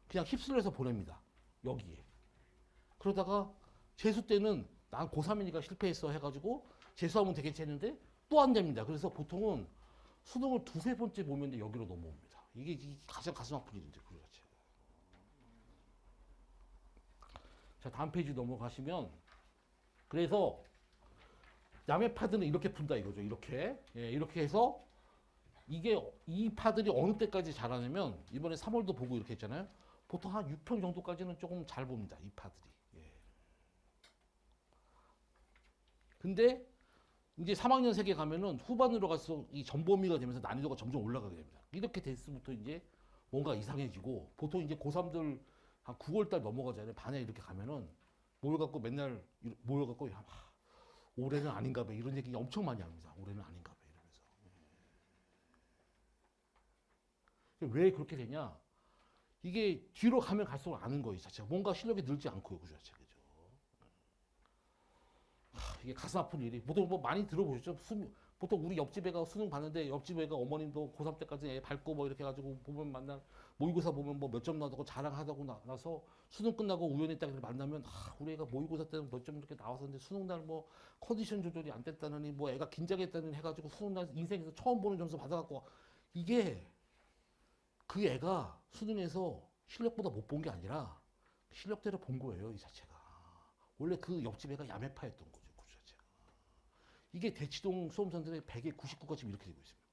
그냥 휩쓸려서 보냅니다. 여기에. 그러다가 재수 때는 난 고3이니까 실패했어 해가지고 재수하면 되겠지 했는데 또 안 됩니다. 그래서 보통은 수능을 두세 번째 보면 여기로 넘어옵니다. 이게 가장 가슴 아픈 일인데, 그 자체가. 자, 다음 페이지 넘어가시면 그래서 야매 파드는 이렇게 푼다 이거죠. 이렇게. 예, 이렇게 해서 이 파들이 어느 때까지 잘하냐면 이번에 3월도 보고 이렇게 했잖아요. 보통 한 6편 정도까지는 조금 잘 봅니다. 이 파들이. 예. 근데 이제 3학년 세계 가면은 후반으로 가서 이 전범위가 되면서 난이도가 점점 올라가게 됩니다. 이렇게 됐을부터 이제 뭔가 이상해지고 보통 이제 고3들 한 9월달 넘어가잖아요. 반에 이렇게 가면은 모여갖고 맨날 모여갖고 올해는 아닌가 봐 이런 얘기 엄청 많이 합니다. 올해는 아닌가 봐 이러면서. 왜 그렇게 되냐? 이게 뒤로 가면 갈수록 아는 거예요. 자체가 뭔가 실력이 늘지 않고요. 그 자체가. 이게 가슴 아픈 일이 보통 뭐 많이 들어보셨죠? 보통 우리 옆집 애가 수능 봤는데 옆집 애가 어머님도 고3 때까지 애 밟고 뭐 이렇게 해가지고 보면 모의고사 보면 뭐 몇 점 나왔다고 자랑하다고 나서 수능 끝나고 우연히 딱 만나면 우리 애가 모의고사 때는 몇 점 이렇게 나왔었는데 수능 날 뭐 컨디션 조절이 안 됐다느니 뭐 애가 긴장했다느니 해가지고 수능 날 인생에서 처음 보는 점수 받아갖고 이게 그 애가 수능에서 실력보다 못 본 게 아니라 실력대로 본 거예요. 이 자체가. 원래 그 옆집 애가 야매파였던 거죠. 이게 대치동 수험생들의 100에 99가 지금 이렇게 되고 있습니다.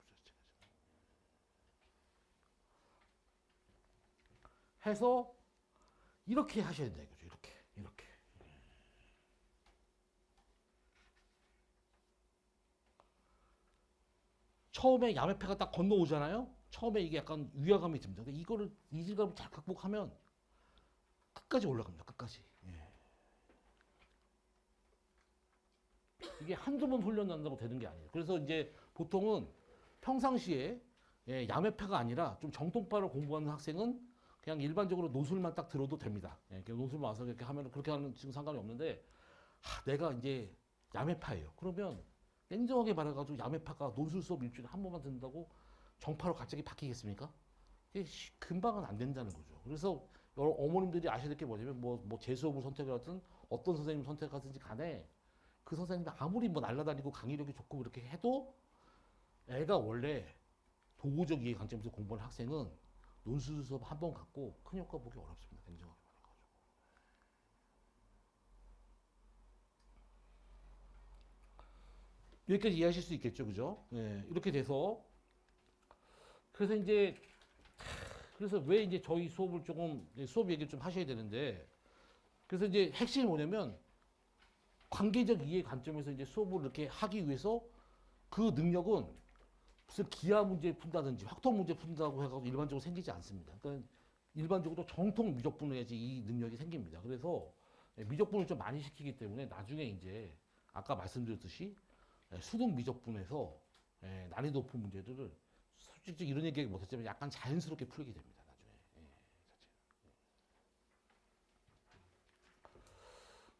해서 이렇게 하셔야 된다 이거죠. 이렇게. 처음에 야매패가 딱 건너오잖아요. 처음에 이게 약간 위화감이 듭니다. 근데 이거를 이질감을 잘 극복하면 끝까지 올라갑니다. 끝까지. 이게 한두 번 훈련한다고 되는 게 아니에요. 그래서 이제 보통은 평상시에 야매파가 아니라 좀 정통파를 공부하는 학생은 그냥 일반적으로 노술만 딱 들어도 됩니다. 노술만 와서 이렇게 하면 그렇게 하는 지금 상관이 없는데 내가 이제 야매파예요. 그러면 냉정하게 말해가지고 야매파가 논술 수업 일주일에 한 번만 듣는다고 정파로 갑자기 바뀌겠습니까? 이게 금방은 안 된다는 거죠. 그래서 어머님들이 아셔야 될 게 뭐냐면 뭐 재수업을 선택을 하든 어떤 선생님 선택하든지 간에 그 선생님이 아무리 뭐 날라다니고 강의력이 좋고 이렇게 해도 애가 원래 도구적 이해 관점에서 공부하는 학생은 논술 수업 한 번 갖고 큰 효과 보기 어렵습니다. 냉정하게 말해가지고. 여기까지 이해하실 수 있겠죠, 그죠? 이렇게 돼서 그래서 왜 이제 저희 수업을 조금 수업 얘기를 좀 하셔야 되는데 그래서 이제 핵심이 뭐냐면 관계적 이해 관점에서 이제 수업을 이렇게 하기 위해서 그 능력은 무슨 기하 문제 푼다든지 확통 문제 푼다고 해가지고 일반적으로 생기지 않습니다. 그러니까 일반적으로 정통 미적분해야지 이 능력이 생깁니다. 그래서 미적분을 좀 많이 시키기 때문에 나중에 이제 아까 말씀드렸듯이 수능 미적분에서 난이도 높은 문제들을 솔직히 이런 얘기 못했지만 약간 자연스럽게 풀게 됩니다.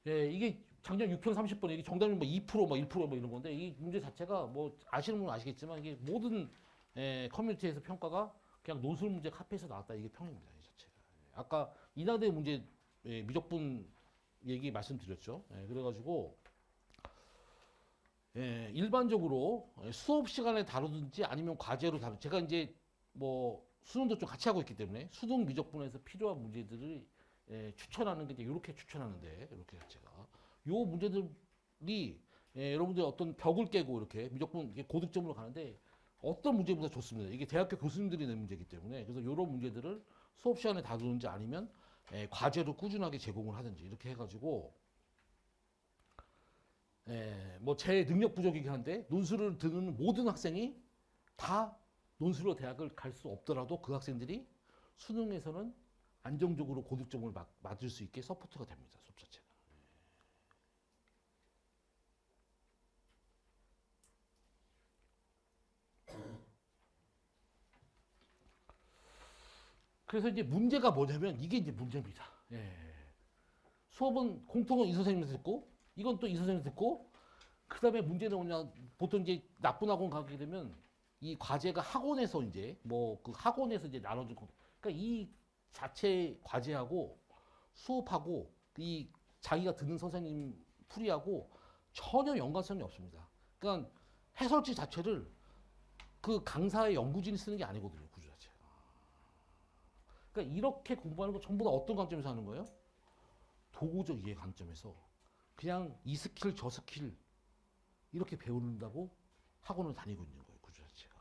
나중에. 이게 작년 6편 30번 이게 정답이 뭐 2%, 뭐 1%, 뭐 이런 건데 이 문제 자체가 뭐 아시는 분은 아시겠지만 이게 모든 커뮤니티에서 평가가 그냥 논술 문제 카페에서 나왔다 이게 평입니다. 이 자체가. 아까 인하대 문제 미적분 얘기 말씀드렸죠. 그래가지고 일반적으로 수업 시간에 다루든지 아니면 과제로 다루. 제가 이제 뭐 수능도 좀 같이 하고 있기 때문에 수능 미적분에서 필요한 문제들을 추천하는 게 이제 이렇게 추천하는데 이렇게 제가 요 문제들이 여러분들 어떤 벽을 깨고 이렇게 미적분 이게 고득점으로 가는데 어떤 문제보다 좋습니다. 이게 대학교 교수님들이 낸 문제이기 때문에 그래서 이런 문제들을 수업 시간에 다루는지 아니면 과제로 꾸준하게 제공을 하든지 이렇게 해가지고 뭐 제 능력 부족이긴 한데 논술을 듣는 모든 학생이 다 논술로 대학을 갈 수 없더라도 그 학생들이 수능에서는 안정적으로 고득점을 맞을 수 있게 서포트가 됩니다. 수업 자체가. 그래서 이제 문제가 뭐냐면 이게 이제 문제입니다. 수업은 공통은 이 선생님한테 듣고 이건 또 이 선생님한테 듣고 그 다음에 문제는 뭐냐 보통 이제 나쁜 학원 가게 되면 이 과제가 학원에서 이제 뭐 그 학원에서 이제 나눠준 거 그러니까 이 자체 과제하고 수업하고 이 자기가 듣는 선생님 풀이하고 전혀 연관성이 없습니다. 그러니까 해설지 자체를 그 강사의 연구진이 쓰는 게 아니거든요. 구조 자체가. 그러니까 이렇게 공부하는 거 전부 다 어떤 관점에서 하는 거예요? 도구적 이해 관점에서 그냥 이 스킬 저 스킬 이렇게 배운다고 학원을 다니고 있는 거예요. 구조 자체가.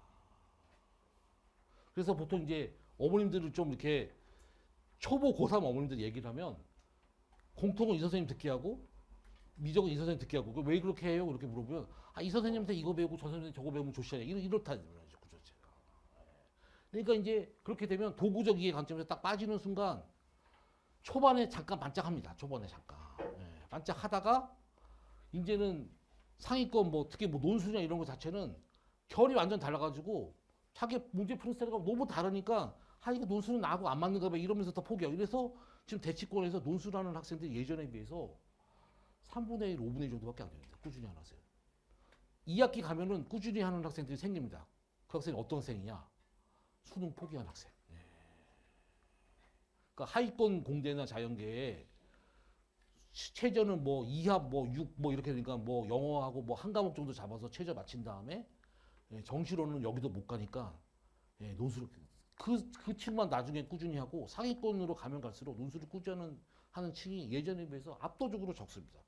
그래서 보통 이제 어머님들을 좀 이렇게 초보 고3 어머님들 얘기를 하면 공통은 이 선생님 듣게 하고 미적은 이 선생님 듣게 하고 왜 그렇게 해요? 그렇게 물어보면 이 선생님한테 이거 배우고 저 선생님한테 저거 배우면 좋시잖아요. 이렇다는 거죠. 구조 자체가. 그러니까 이제 그렇게 되면 도구적 이해 관점에서 딱 빠지는 순간 초반에 잠깐 반짝합니다. 초반에 잠깐. 반짝하다가 이제는 상위권 뭐 특히 뭐 논술이나 이런 거 자체는 결이 완전 달라가지고 자기 문제 푸는 스타일과 너무 다르니까 이거 논술은 나하고 안 맞는가 봐 이러면서 다 포기하고 이래서 지금 대치권에서 논술하는 학생들이 예전에 비해서 3분의 1, 5분의 1 정도밖에 안 됩니다. 꾸준히 하는 학생. 2학기 가면은 꾸준히 하는 학생들이 생깁니다. 그 학생이 어떤 학생이냐? 수능 포기한 학생. 그러니까 하위권 공대나 자연계에 최저는 뭐 2합 뭐 6 뭐 이렇게 되니까 뭐 영어하고 뭐 한 과목 정도 잡아서 최저 마친 다음에 정시로는 여기도 못 가니까 논술을 그 층만 나중에 꾸준히 하고 상위권으로 가면 갈수록 논술을 꾸준히 하는 층이 예전에 비해서 압도적으로 적습니다.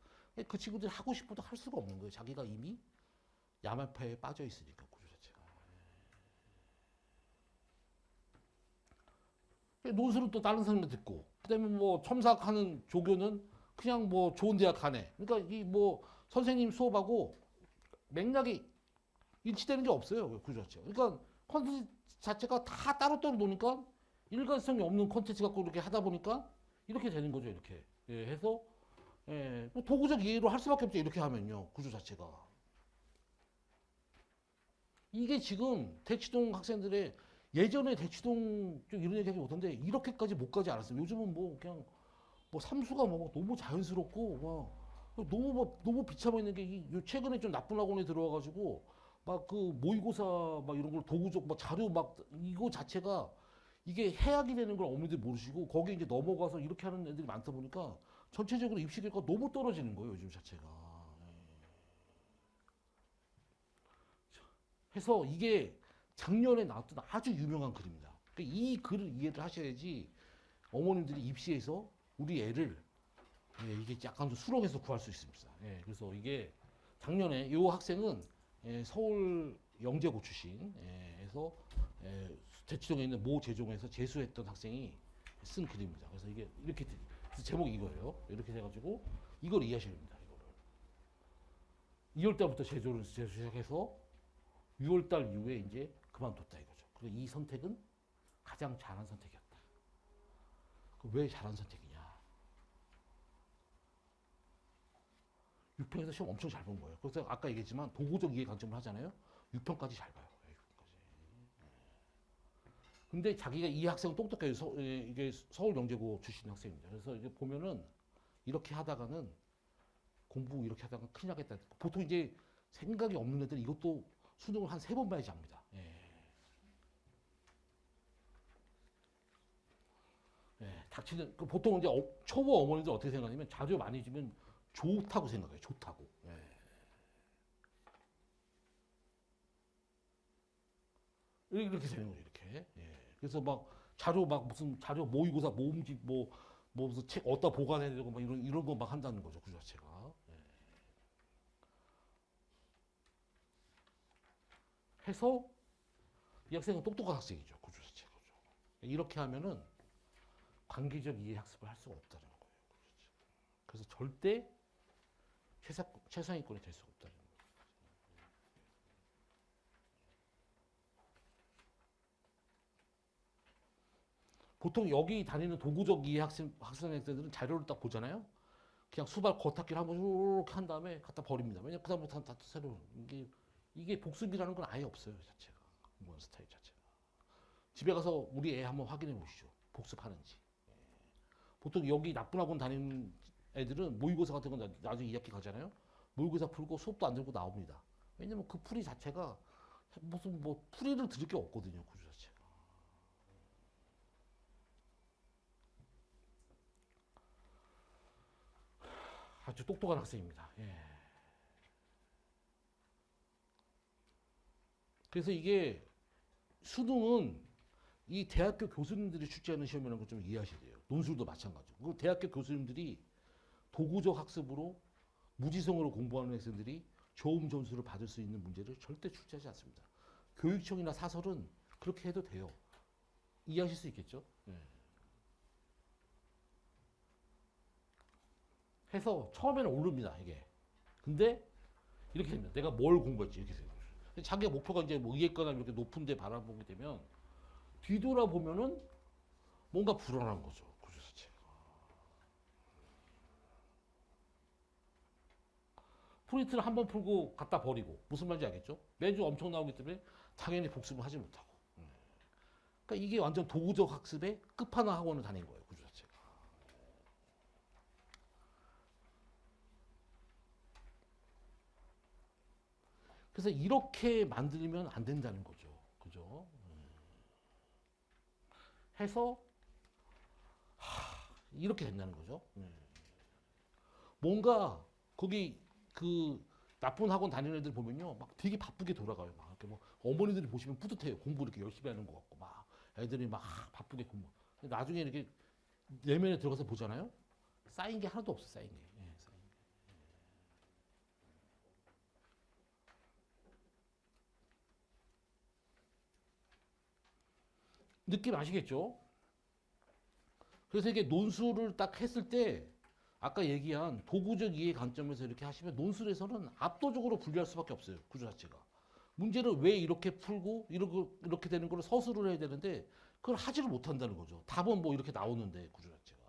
그 친구들이 하고 싶어도 할 수가 없는 거예요. 자기가 이미 야말파에 빠져 있으니까 구조 자체가. 논술은 또 다른 사람들 듣고 그다음에 뭐 첨삭하는 조교는 그냥 뭐 좋은 대학 가네. 그러니까 이 뭐 선생님 수업하고 맥락이 일치되는 게 없어요. 구조 자체가. 그러니까 콘텐츠 자체가 다 따로따로 노니까 일관성이 없는 콘텐츠 갖고 이렇게 하다 보니까 이렇게 되는 거죠. 이렇게 해서 뭐 도구적 이해로 할 수밖에 없죠. 이렇게 하면요. 구조 자체가. 이게 지금 대치동 학생들의 예전에 대치동 좀 이런 얘기 하지 못한데 이렇게까지 못 가지 않았어요. 요즘은 뭐 그냥 뭐 삼수가 뭐 너무 자연스럽고 막 너무 비참해 있는 게 최근에 좀 나쁜 학원에 들어와가지고 막 그 모의고사 막 이런 걸 도구적 막 자료 막 이거 자체가 이게 해악이 되는 걸 어머니들 모르시고 거기에 이제 넘어가서 이렇게 하는 애들이 많다 보니까 전체적으로 입시 결과가 너무 떨어지는 거예요. 요즘 자체가. 해서 이게 작년에 나왔던 아주 유명한 글입니다. 그러니까 이 글을 이해를 하셔야지 어머님들이 입시에서 우리 애를 이게 약간 좀 수렁에서 구할 수 있습니다. 그래서 이게 작년에 이 학생은 서울 영재고 출신에서 대치동에 있는 모 재종에서 재수했던 학생이 쓴 글입니다. 그래서 이게 이렇게 제목이 이거예요. 이렇게 해가지고 이걸 이해하셔야 됩니다. 이거를 2월 달부터 재수 시작해서 6월 달 이후에 이제 그만뒀다 이거죠. 그리고 이 선택은 가장 잘한 선택이었다. 왜 잘한 선택이냐? 6평에서 시험 엄청 잘 본 거예요. 그래서 아까 얘기했지만 도구적 이해 관점을 하잖아요. 6평까지 잘 봐요. 6평까지. 근데 자기가 이 학생은 똑똑해요. 이게 서울영재고 출신 학생입니다. 그래서 이게 보면은 이렇게 하다가는 공부 이렇게 하다가 큰일 나겠다. 보통 이제 생각이 없는 애들 이것도 수능을 한 3번 봐야지 합니다. 닥치는 보통 이제 초보 어머니들 어떻게 생각하냐면 자주 많이 주면 좋다고 생각해요. 좋다고. 이렇게 되는 거죠, 이렇게. 예. 그래서 막 자료 막 무슨 자료 모의고사 모음집 뭐 무슨 책 어디다 보관해야 되고 막 이런 거 막 한다는 거죠, 그 자체가. 예. 해서 이 학생은 똑똑한 학생이죠, 그 자체가. 그죠? 이렇게 하면은 관계적 이해 학습을 할 수가 없다는 거예요. 그래서 절대 최상위권이 될 수가 없다는 거예요. 보통 여기 다니는 도구적 이해 학생들은 자료를 딱 보잖아요. 그냥 수발 겉핥기를 한번 이렇게 한 다음에 갖다 버립니다. 왜냐면 그 다음부터 다 새로 이게 복습이라는 건 아예 없어요, 자체가. 공부하는 스타일 자체가. 집에 가서 우리 애 한번 확인해 보시죠. 복습하는지. 보통 여기 나쁜 학원 다니는 애들은 모의고사 같은 건 나중에 2학기 가잖아요. 모의고사 풀고 수업도 안 들고 나옵니다. 왜냐면 그 풀이 자체가 무슨 뭐 풀이를 들을 게 없거든요, 구조 자체가. 아주 똑똑한 학생입니다. 예. 그래서 이게 수능은 이 대학교 교수님들이 출제하는 시험이라는 걸 좀 이해하셔야 돼요. 논술도 마찬가지고. 그 대학교 교수님들이 도구적 학습으로 무지성으로 공부하는 학생들이 좋은 점수를 받을 수 있는 문제를 절대 출제하지 않습니다. 교육청이나 사설은 그렇게 해도 돼요. 이해하실 수 있겠죠? 네. 해서 처음에는 오릅니다, 이게. 근데 이렇게 됩니다. 내가 뭘 공부했지, 이렇게 돼요. 자기가 목표가 이제 뭐 의예과나 이렇게 높은 데 바라보게 되면 뒤돌아보면은 뭔가 불안한 거죠. 구조 자체가. 프린트를 한번 풀고 갖다 버리고 무슨 말인지 알겠죠? 매주 엄청 나오기 때문에 당연히 복습을 하지 못하고. 그러니까 이게 완전 도구적 학습의 끝판왕 학원을 다닌 거예요. 구조 자체가. 그래서 이렇게 만들면 안 된다는 거죠. 그죠? 해서 이렇게 된다는 거죠. 뭔가 거기 그 나쁜 학원 다니는 애들 보면요, 막 되게 바쁘게 돌아가요. 막 이렇게 뭐 어머니들이 보시면 뿌듯해요. 공부 이렇게 열심히 하는 것 같고 막 애들이 막 바쁘게 공부. 나중에 이렇게 내면에 들어가서 보잖아요. 쌓인 게 하나도 없어, 쌓인 게. 예, 쌓인 게. 느낌 아시겠죠? 그래서 이게 논술을 딱 했을 때 아까 얘기한 도구적 이해 관점에서 이렇게 하시면 논술에서는 압도적으로 불리할 수밖에 없어요. 구조 자체가. 문제를 왜 이렇게 풀고 이렇게 되는 걸 서술을 해야 되는데 그걸 하지를 못한다는 거죠. 답은 뭐 이렇게 나오는데 구조 자체가.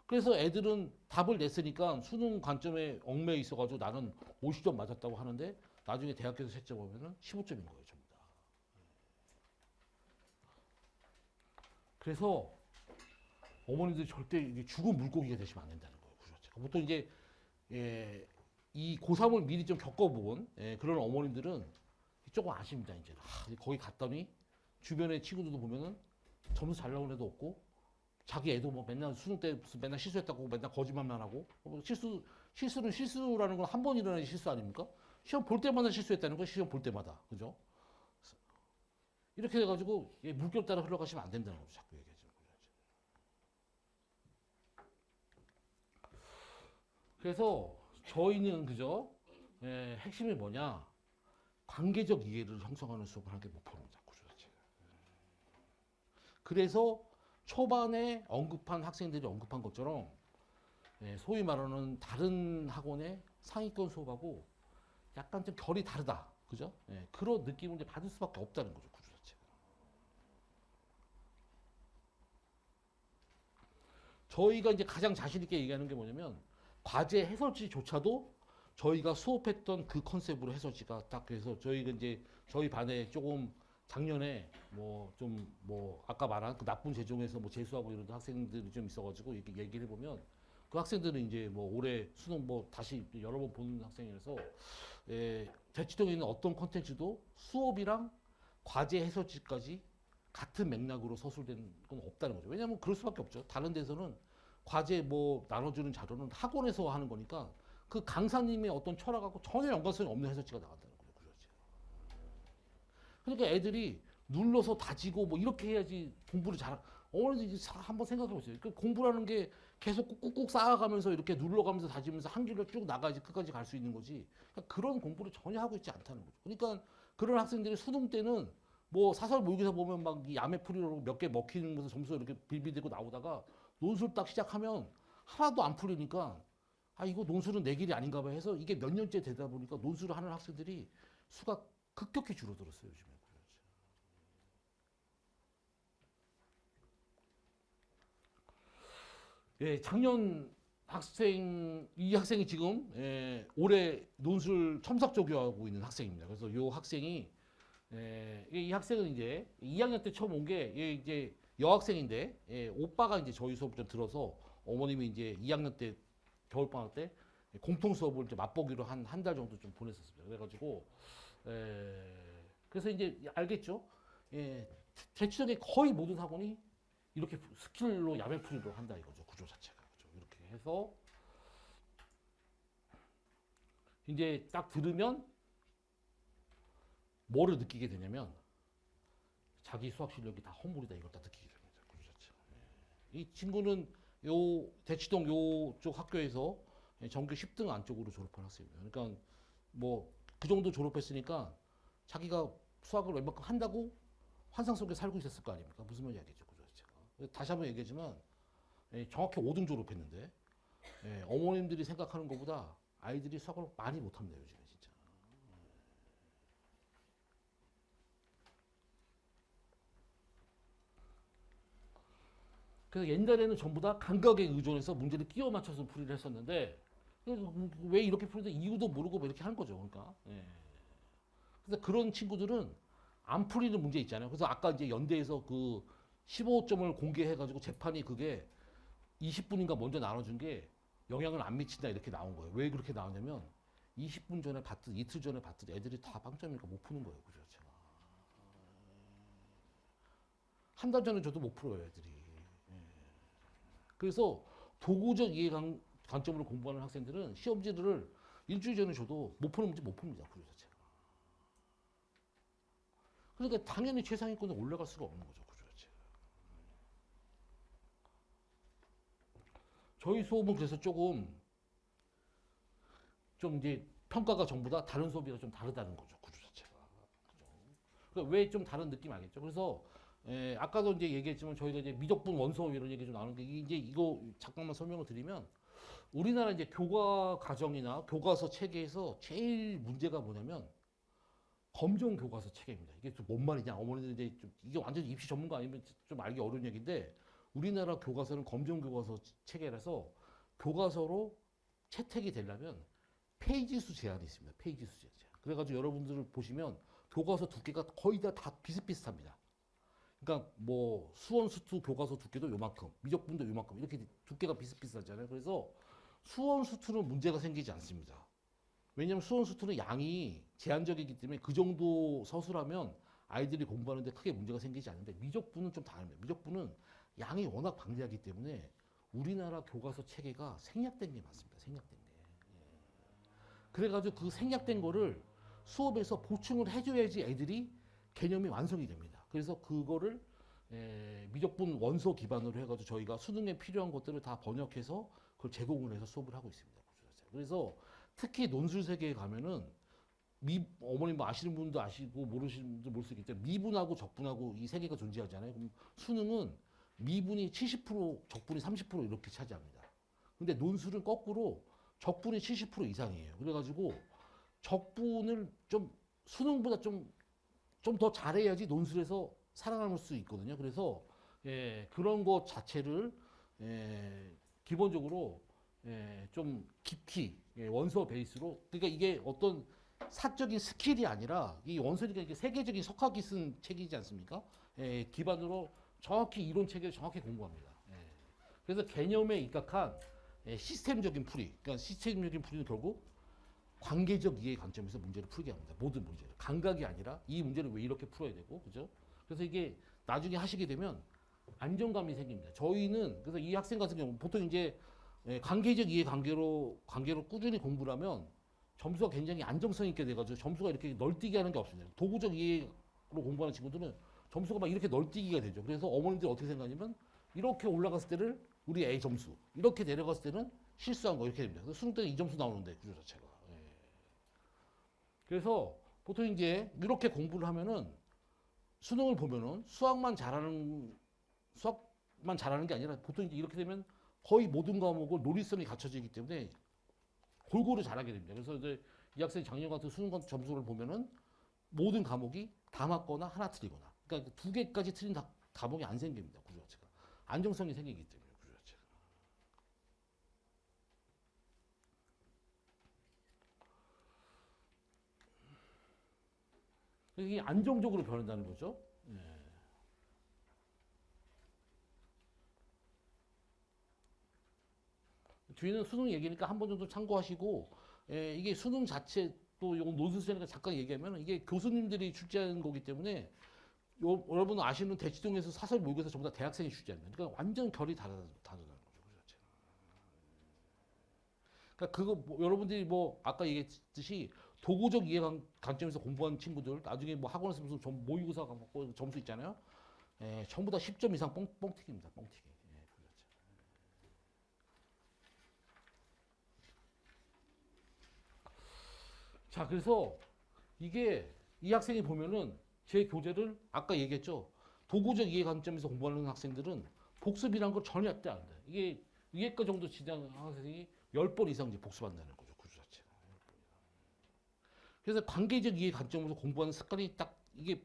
그래서 애들은 답을 냈으니까 수능 관점에 얽매여 있어가지고 나는 50점 맞았다고 하는데 나중에 대학교에서 채점 보면은 15점인 거예요, 전부 다. 그래서 어머니들이 절대 이게 죽은 물고기가 되시면 안 된다는 거예요, 구조 자체가. 보통 이제 예, 이 고3을 미리 좀 겪어본 그런 어머님들은 조금 아십니다, 이제. 거기 갔더니 주변의 친구들도 보면은 점수 잘 나온 애도 없고 자기 애도 뭐 맨날 수능 때 무슨 맨날 실수했다고 맨날 거짓말만 하고 실수는 실수라는 건 한 번 일어나는 실수 아닙니까? 시험 볼 때마다 실수했다는 거 시험 볼 때마다 그죠? 이렇게 돼가지고 물결 따라 흘러가시면 안 된다는 거죠. 자꾸 얘기하죠. 그래서 저희는 그죠? 핵심이 뭐냐? 관계적 이해를 형성하는 수업을 하는 게 목표입니다. 구조 자체가. 그래서 초반에 언급한 학생들이 언급한 것처럼 소위 말하는 다른 학원의 상위권 수업하고 약간 좀 결이 다르다. 그죠? 그런 느낌을 이제 받을 수밖에 없다는 거죠. 구조 자체가. 저희가 이제 가장 자신 있게 얘기하는 게 뭐냐면 과제 해설지조차도 저희가 수업했던 그 컨셉으로 해설지가 딱 그래서 저희가 이제 저희 반에 조금 작년에 뭐 좀 뭐 아까 말한 그 나쁜 재종에서 뭐 재수하고 이런 학생들이 좀 있어가지고 이렇게 얘기를 해보면 그 학생들은 이제 뭐 올해 수능 뭐 다시 여러 번 보는 학생이라서 대치동에 있는 어떤 컨텐츠도 수업이랑 과제 해설지까지 같은 맥락으로 서술된 건 없다는 거죠. 왜냐하면 그럴 수밖에 없죠. 다른 데서는 과제 뭐 나눠주는 자료는 학원에서 하는 거니까 그 강사님의 어떤 철학하고 전혀 연관성이 없는 해설지가 나간다는 거예요. 그렇지. 그러니까 애들이 눌러서 다지고 뭐 이렇게 해야지 공부를 잘. 어머니도 한번 생각해 보세요. 그 공부라는 게 계속 꾹꾹 쌓아가면서 이렇게 눌러가면서 다지면서 한 길로 쭉 나가야지 끝까지 갈 수 있는 거지. 그러니까 그런 공부를 전혀 하고 있지 않다는 거죠. 그러니까 그런 학생들이 수능 때는 뭐 사설 모의고사 보면 막 이 야매풀이로 몇 개 먹히면서 점수 이렇게 빌빌대고 나오다가 논술 딱 시작하면 하나도 안 풀리니까 아 이거 논술은 내 길이 아닌가 봐 해서 이게 몇 년째 되다 보니까 논술을 하는 학생들이 수가 급격히 줄어들었어요 요즘에. 예, 작년 이 학생이 지금 올해 논술 첨삭 조교하고 있는 학생입니다. 그래서 이 학생이 이 학생은 이제 2학년 때 처음 온 게 이제 여학생인데 오빠가 이제 저희 수업 좀 들어서 어머님이 이제 2학년 때 겨울방학 때 공통 수업을 이제 맛보기로 한 달 정도 좀 보냈었습니다. 그래가지고 그래서 이제 알겠죠? 대체적인 거의 모든 학원이 이렇게 스킬로 야매풀이로 한다 이거죠. 구조 자체가. 그죠? 이렇게 해서 이제 딱 들으면 뭐를 느끼게 되냐면 자기 수학 실력이 다 허물이다 이걸 딱 느끼게 됩니다. 구조 자체가. 이 친구는 요 대치동 요쪽 학교에서 전교 10등 안쪽으로 졸업한 학생입니다. 그러니까 뭐 그 정도 졸업했으니까 자기가 수학을 웬만큼 한다고 환상 속에 살고 있었을 거 아닙니까? 무슨 말인지 알겠죠? 구조 자체가. 다시 한번 얘기하지만 정확히 5등 졸업했는데 어머님들이 생각하는 것보다 아이들이 수학을 많이 못합니다 요즘에 진짜. 그래서 옛날에는 전부 다 감각에 의존해서 문제를 끼워 맞춰서 풀이를 했었는데 왜 이렇게 풀는데 이유도 모르고 뭐 이렇게 하는 거죠. 그러니까. 그래서 그런 친구들은 안 풀리는 문제 있잖아요. 그래서 아까 이제 연대에서 그 15점을 공개해가지고 재판이 그게 20분인가 먼저 나눠준 게 영향을 안 미친다 이렇게 나온 거예요. 왜 그렇게 나오냐면 20분 전에 봤듯 이틀 전에 봤듯 애들이 다 빵점이니까 못 푸는 거예요. 그죠? 제가 한 달 전에 저도 못 풀어요 애들이. 그래서 도구적 이해 관점으로 공부하는 학생들은 시험지를 일주일 전에 줘도 못 푸는 문제 못 풉니다. 그죠? 제가. 그러니까 당연히 최상위권에 올라갈 수가 없는 거죠. 그죠? 제가. 저희 수업은 그래서 조금 좀 이제 평가가 전부 다 다른 수업이랑 좀 다르다는 거죠. 구조 자체가. 그러니까 왜 좀 다른 느낌 알겠죠? 그래서 아까도 이제 얘기했지만 저희가 이제 미적분 원서 이런 얘기 좀 나누는데 이제 이거 잠깐만 설명을 드리면 우리나라 이제 교과 과정이나 교과서 체계에서 제일 문제가 뭐냐면 검정 교과서 체계입니다. 이게 좀 뭔 말이냐? 어머니들 이제 좀 이게 완전 입시 전문가 아니면 좀 알기 어려운 얘기인데 우리나라 교과서는 검정 교과서 체계라서 교과서로 채택이 되려면 페이지 수 제한이 있습니다. 페이지 수 제한. 그래가지고 여러분들 보시면 교과서 두께가 거의 다 비슷비슷합니다. 그러니까 뭐 수원 수투 교과서 두께도 요만큼, 미적분도 요만큼 이렇게 두께가 비슷비슷하잖아요. 그래서 수원 수투는 문제가 생기지 않습니다. 왜냐하면 수원 수투는 양이 제한적이기 때문에 그 정도 서술하면 아이들이 공부하는데 크게 문제가 생기지 않는데 미적분은 좀 다릅니다. 미적분은 양이 워낙 방대하기 때문에 우리나라 교과서 체계가 생략된 게 많습니다. 생략된 게. 그래가지고 그 생략된 거를 수업에서 보충을 해줘야지 애들이 개념이 완성이 됩니다. 그래서 그거를 미적분 원서 기반으로 해가지고 저희가 수능에 필요한 것들을 다 번역해서 그걸 제공을 해서 수업을 하고 있습니다. 그래서 특히 논술 세계에 가면은 어머님 뭐 아시는 분도 아시고 모르시는 분도 모를 수 있겠지만 미분하고 적분하고 이 세 개가 존재하잖아요. 그럼 수능은 미분이 70% 적분이 30% 이렇게 차지합니다. 근데 논술은 거꾸로 적분이 70% 이상이에요. 그래가지고 적분을 좀 수능보다 좀 더 잘해야지 논술에서 살아남을 수 있거든요. 그래서 그런 것 자체를 기본적으로 좀 깊이 원서 베이스로 그러니까 이게 어떤 사적인 스킬이 아니라 이 원서니까 이게 세계적인 석학이 쓴 책이지 않습니까? 기반으로 정확히 이론 체계를 정확히 공부합니다. 그래서 개념에 입각한 시스템적인 풀이, 그러니까 시스템적인 풀이는 결국 관계적 이해 관점에서 문제를 풀게 합니다. 모든 문제를. 감각이 아니라 이 문제를 왜 이렇게 풀어야 되고, 그죠? 그래서 이게 나중에 하시게 되면 안정감이 생깁니다. 저희는 그래서 이 학생 같은 경우 보통 이제 관계적 이해 관계로 꾸준히 공부를 하면 점수가 굉장히 안정성 있게 돼가지고 점수가 이렇게 널뛰게 하는 게 없습니다. 도구적 이해 공부하는 친구들은 점수가 막 이렇게 널뛰기가 되죠. 그래서 어머님들이 어떻게 생각하냐면 이렇게 올라갔을 때를 우리 A 점수, 이렇게 내려갔을 때는 실수한 거 이렇게 됩니다. 그래서 수능 때는 이 점수 나오는데 구조 자체가. 예. 그래서 보통 이제 이렇게 공부를 하면은 수능을 보면은 수학만 잘하는 게 아니라 보통 이제 이렇게 되면 거의 모든 과목을 논리성이 갖춰지기 때문에 골고루 잘하게 됩니다. 그래서 이제 이 학생이 작년 같은 수능 점수를 보면은 모든 과목이 다 맞거나 하나 틀리거나, 그러니까 두 개까지 틀린 과목이 안 생깁니다. 구조 자체가 안정성이 생기기 때문에 구조 자체가. 이게 안정적으로 변한다는 거죠. 예. 뒤에는 수능 얘기니까 한 번 정도 참고하시고, 예, 이게 수능 자체 또 요거 논술수니까 잠깐 얘기하면 이게 교수님들이 출제하는 거기 때문에 여러분 아시는 대치동에서 사설 모의고사 전부 다 대학생이 출제합니다. 그러니까 완전 결이 다르다는 거죠. 그 자체가. 그러니까 그거 여러분들이 뭐 아까 얘기했듯이 도구적 이해 강점에서 공부한 친구들 나중에 뭐 학원에서 무슨 모의고사 갖고 점수 있잖아요. 예, 전부 다 10점 이상 뻥튀기입니다. 뻥튀기. 예, 그렇죠. 자, 그래서 이게 이 학생이 보면은 제 교재를 아까 얘기했죠. 도구적 이해 관점에서 공부하는 학생들은 복습이란 걸 전혀 안 돼요. 이게 위에과 정도 지정 학생이 10번 이상 이제 복습한다는 거죠. 구조 자체가. 그래서 관계적 이해 관점으로 공부하는 습관이 딱 이게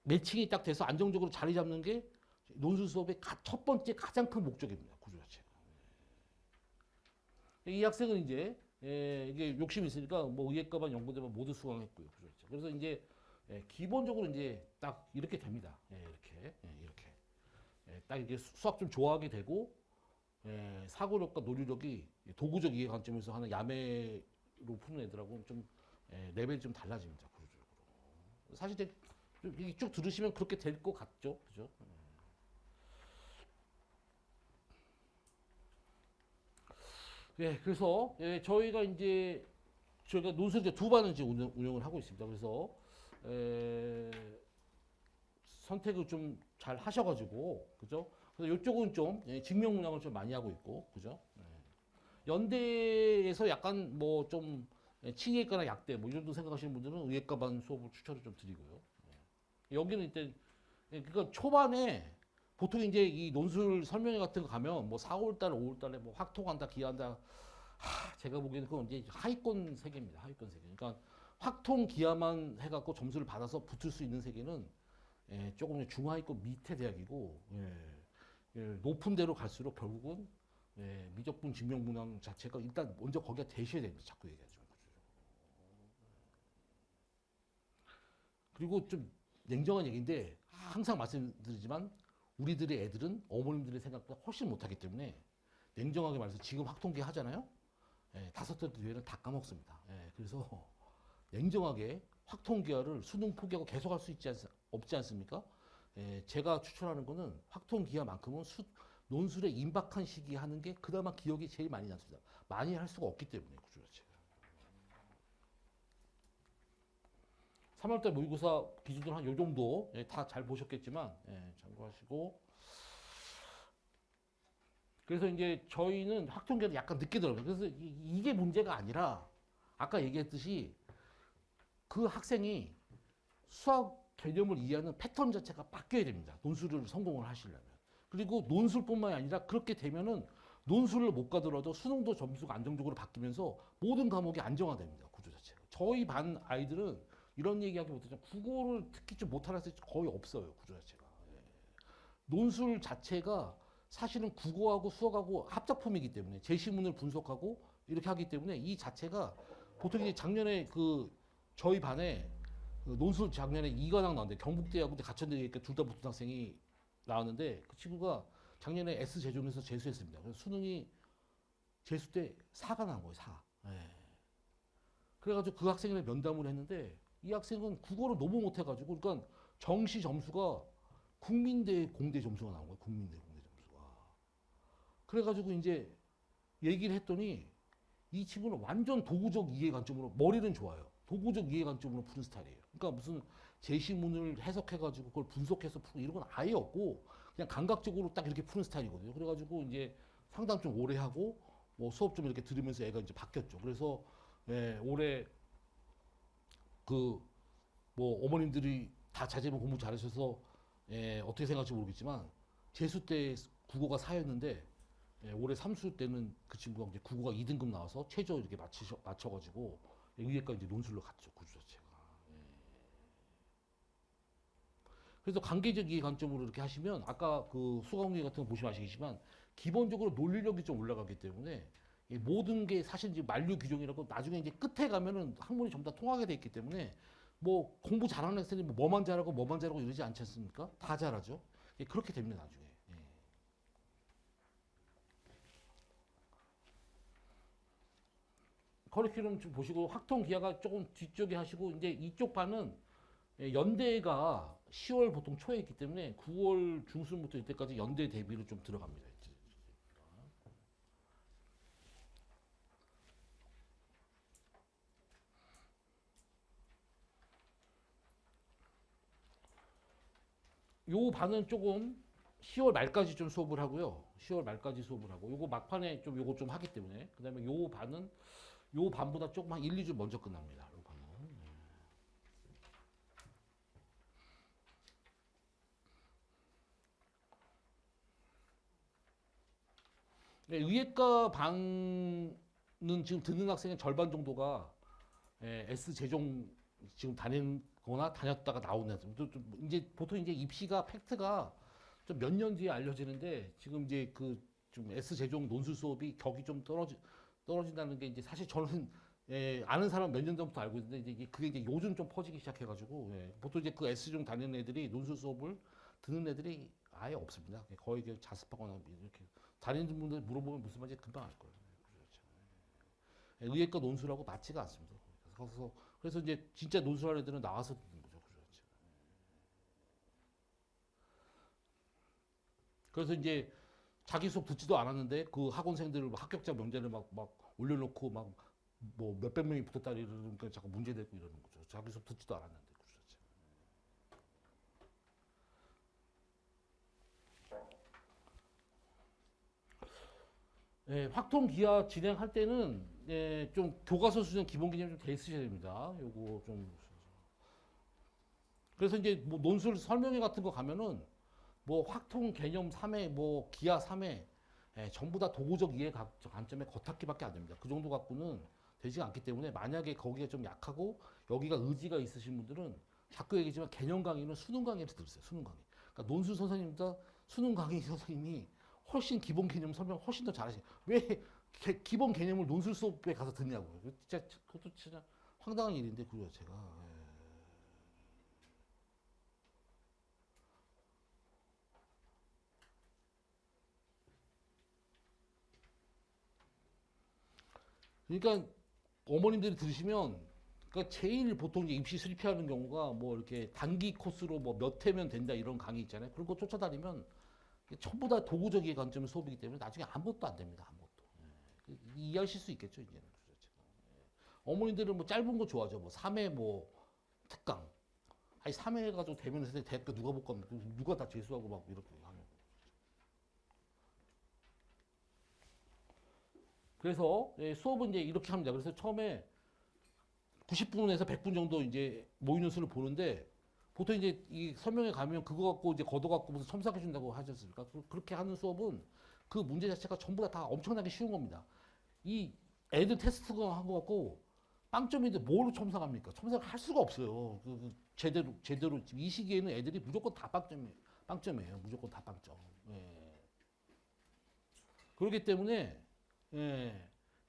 매칭이 딱 돼서 안정적으로 자리 잡는 게 논술 수업의 첫 번째 가장 큰 목적입니다. 구조 자체가. 이 학생은 이제 이게 욕심이 있으니까 뭐 의예과반 연구대반 모두 수강했고요. 그래서 이제 기본적으로 이제 딱 이렇게 됩니다. 이렇게 딱 이게 수학 좀 좋아하게 되고 사고력과 논리력이 도구적 이해 관점에서 하는 야매로 푸는 애들하고 좀 레벨이 좀 달라집니다. 구조적으로. 사실 이게 쭉 들으시면 그렇게 될 것 같죠, 그죠? 그래서 저희가 논술 이제 두 반을 이제 운영을 하고 있습니다. 그래서 선택을 좀 잘 하셔가지고, 그죠? 그래서 이쪽은 좀 증명 문항을 좀 많이 하고 있고, 그죠? 연대에서 약간 뭐 좀 치의과나 약대 뭐 이 정도 생각하시는 분들은 의예과 반 수업을 추천을 좀 드리고요. 여기는 이제 그러니까 초반에 보통 이제 이 논술 설명회 같은 거 가면 뭐 4, 5월 달, 5월 달에 뭐 확통한다, 기한다. 제가 보기에는 그건 이제 하위권 세계입니다. 하위권 세계. 그러니까 확통 기하만 해갖고 점수를 받아서 붙을 수 있는 세계는 조금 중하위권 밑에 대학이고 높은 데로 갈수록 결국은 미적분 증명문항 자체가 일단 먼저 거기가 되셔야 됩니다. 자꾸 얘기하죠. 그리고 좀 냉정한 얘기인데 항상 말씀드리지만 우리들의 애들은 어머님들의 생각보다 훨씬 못하기 때문에 냉정하게 말해서 지금 학통기 하잖아요. 5달 뒤에는 다 까먹습니다. 그래서 냉정하게 확통기하를 수능 포기하고 계속 할 수 없지 않습니까? 제가 추천하는 거는 확통기하만큼은 논술에 임박한 시기에 하는 게 그나마 기억이 제일 많이 남습니다. 많이 할 수가 없기 때문에 구조 자체가. 3월달 모의고사 기준으로 한 요 정도 다 잘 보셨겠지만 참고하시고. 그래서 이제 저희는 확통기하를 약간 늦게 들어가요. 그래서 이게 문제가 아니라 아까 얘기했듯이 그 학생이 수학 개념을 이해하는 패턴 자체가 바뀌어야 됩니다. 논술을 성공을 하시려면. 그리고 논술뿐만이 아니라 그렇게 되면은 논술을 못 가더라도 수능도 점수가 안정적으로 바뀌면서 모든 과목이 안정화됩니다. 구조 자체가. 저희 반 아이들은 이런 얘기하기 못하지만 국어를 특히 좀 못하는 학생이 거의 없어요. 구조 자체가. 논술 자체가 사실은 국어하고 수학하고 합작품이기 때문에 제시문을 분석하고 이렇게 하기 때문에 이 자체가 보통 이제 작년에 저희 반에 논술 작년에 2관왕 나왔는데 경북대하고 가천대니까 둘 다 붙은 학생이 나왔는데 그 친구가 작년에 S제조에서 재수했습니다. 그래서 수능이 재수 때 4가 나온 거예요. 4. 그래가지고 그 학생이랑 면담을 했는데 이 학생은 국어를 너무 못해가지고 그러니까 정시 점수가 국민대 공대 점수가 나온 거예요. 국민대 공대 점수가. 그래가지고 이제 얘기를 했더니 이 친구는 완전 도구적 이해 관점으로 머리는 좋아요. 도구적 이해 관점으로 푸는 스타일이에요. 그러니까 무슨 제시문을 해석해가지고 그걸 분석해서 푸고 이런 건 아예 없고 그냥 감각적으로 딱 이렇게 푸는 스타일이거든요. 그래가지고 이제 상담 좀 오래 하고 뭐 수업 좀 이렇게 들으면서 애가 이제 바뀌었죠. 그래서 올해 그 뭐 어머님들이 다 자제분 공부 잘하셔서 어떻게 생각할지 모르겠지만 재수 때 국어가 4였는데 올해 삼수 때는 그 친구가 이제 국어가 2등급 나와서 최저 이렇게 맞춰가지고 의예과 이제 논술로 갔죠. 구조 자체가. 그래서 관계적 이해 관점으로 이렇게 하시면 아까 그 수강계 같은 거 보시면 아시겠지만 기본적으로 논리력이 좀 올라가기 때문에 모든 게 사실 이제 만류 규정이라고 나중에 이제 끝에 가면은 학문이 전부 다 통하게 돼 있기 때문에 뭐 공부 잘하는 학생이 뭐만 잘하고 뭐만 잘하고 이러지 않지 않습니까? 다 잘하죠. 그렇게 됩니다 나중에. 커리큘럼 좀 보시고 확통 기하가 조금 뒤쪽에 하시고 이제 이쪽 반은 연대가 10월 보통 초에 있기 때문에 9월 중순부터 이때까지 연대 대비로 좀 들어갑니다. 요 반은 조금 10월 말까지 좀 수업을 하고요. 10월 말까지 수업을 하고 요거 막판에 좀 요거 좀 하기 때문에 그다음에 요 반은 요 반보다 조금 한 1, 2주 먼저 끝납니다. 요 반은. 의예과 반은 지금 듣는 학생의 절반 정도가 S 제종 지금 다니거나 다녔다가 나오는 좀 이제 보통 이제 입시가 팩트가 좀 몇 년 뒤에 알려지는데 지금 이제 그 좀 S 제종 논술 수업이 격이 좀 떨어진다는 게 이제 사실 저는 아는 사람 몇 년 전부터 알고 있는데 이제 그게 이제 요즘 좀 퍼지기 시작해가지고 보통 이제 그 S 제종 다니는 애들이 논술 수업을 듣는 애들이 아예 없습니다. 거의 자습하거나 이렇게 다니는 분들 물어보면 무슨 말인지 금방 알 거예요. 의예과 논술하고 맞지가 않습니다. 그래서 이제 진짜 논술하는 애들은 나와서 듣는 거죠. 그래서 이제 자기 수업 듣지도 않았는데 그 학원생들을 합격자 명단을 막 올려놓고 막 뭐 몇백 명이 붙었다 이러니까 자꾸 문제되고 이러는 거죠. 자기 수업 듣지도 않았는데. 확통 기하 진행할 때는 좀 교과서 수준 기본 개념 좀 돼 있으셔야 됩니다. 요거 좀 그래서 이제 뭐 논술 설명회 같은 거 가면은 뭐 확통 개념 3회, 뭐 기하 3회 전부 다 도구적 이해 관점의 겉핥기밖에 안 됩니다. 그 정도 갖고는 되지 않기 때문에 만약에 거기가 좀 약하고 여기가 의지가 있으신 분들은 자꾸 얘기지만 개념 강의는 수능 강의를 들으세요. 수능 강의. 그러니까 논술 선생님보다 수능 강의 선생님이 훨씬 기본 개념 설명 훨씬 더 잘하시죠. 왜 기본 개념을 논술 수업에 가서 듣냐고요. 진짜 그것도 진짜 황당한 일인데 그죠 제가. 그러니까 어머님들이 들으시면 그러니까 제일 보통 이제 입시 실패하는 경우가 뭐 이렇게 단기 코스로 뭐 몇 회면 된다 이런 강의 있잖아요. 그런 거 쫓아다니면 전부 다 도구적인 관점의 수업이기 때문에 나중에 아무것도 안 됩니다. 아무것도. 이해하실 수 있겠죠 이제는. 어머님들은 뭐 짧은 거 좋아하죠. 뭐 3회 뭐 특강. 아니 3회 해가지고 되면 대학교 누가 볼 겁니까? 누가 다 재수하고 막 이렇게 하는. 그래서 수업은 이제 이렇게 합니다. 그래서 처음에 90분에서 100분 정도 이제 모이는 수를 보는데 보통 이제 이 설명회 가면 그거 갖고 이제 걷어갖고 무슨 첨삭해 준다고 하셨습니까? 그렇게 하는 수업은 그 문제 자체가 전부 다 엄청나게 쉬운 겁니다. 이 애들 테스트가 한 거 갖고 빵점인데 뭘로 첨삭합니까? 첨삭을 할 수가 없어요. 제대로 이 시기에는 애들이 무조건 다 빵점이에요. 무조건 다 빵점. 그렇기 때문에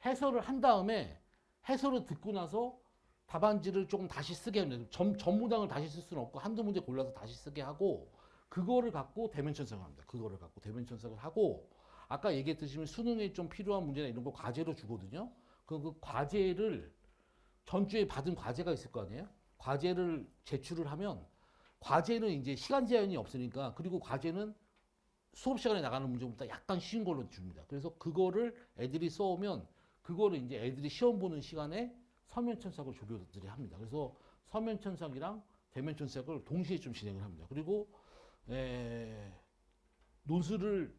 해설을 한 다음에 해설을 듣고 나서 답안지를 조금 다시 쓰게 합니다. 전문항을 다시 쓸 수는 없고 한두 문제 골라서 다시 쓰게 하고 그거를 갖고 대면 천석을 합니다. 그거를 갖고 대면 천석을 하고 아까 얘기했듯이 수능에 좀 필요한 문제나 이런 거 과제로 주거든요. 그 과제를 전주에 받은 과제가 있을 거 아니에요? 과제를 제출을 하면 과제는 이제 시간 제한이 없으니까 그리고 과제는 수업 시간에 나가는 문제보다 약간 쉬운 걸로 줍니다. 그래서 그거를 애들이 써오면 그거를 이제 애들이 시험 보는 시간에 서면천삭을 조교들이 합니다. 그래서 서면천삭이랑 대면천삭을 동시에 좀 진행을 합니다. 그리고 논술을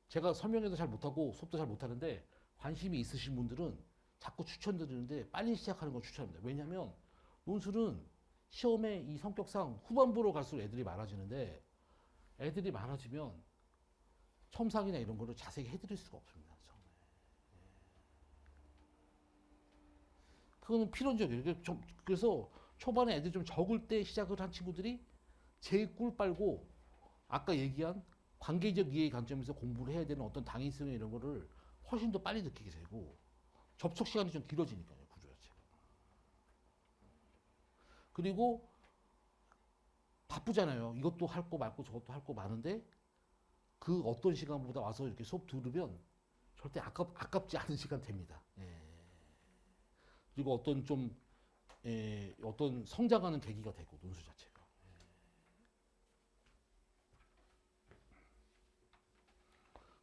제가 설명회도 잘 못하고 수업도 잘 못하는데 관심이 있으신 분들은 자꾸 추천드리는데 빨리 시작하는 걸 추천합니다. 왜냐하면 논술은 시험에 이 성격상 후반부로 갈수록 애들이 많아지는데 애들이 많아지면 첨삭이나 이런 거를 자세히 해드릴 수가 없습니다. 처음에. 그거는 필연적이에요. 그래서 초반에 애들이 좀 적을 때 시작을 한 친구들이 제일 꿀 빨고 아까 얘기한 관계적 이해의 관점에서 공부를 해야 되는 어떤 당위성 이런 거를 훨씬 더 빨리 느끼게 되고 접촉 시간이 좀 길어지니까요. 구조 자체가. 그리고 바쁘잖아요. 이것도 할 거 많고 저것도 할 거 많은데 그 어떤 시간보다 와서 이렇게 수업 들으면 절대 아깝지 않은 시간 됩니다. 그리고 어떤 좀 어떤 성장하는 계기가 되고 논술 자체가.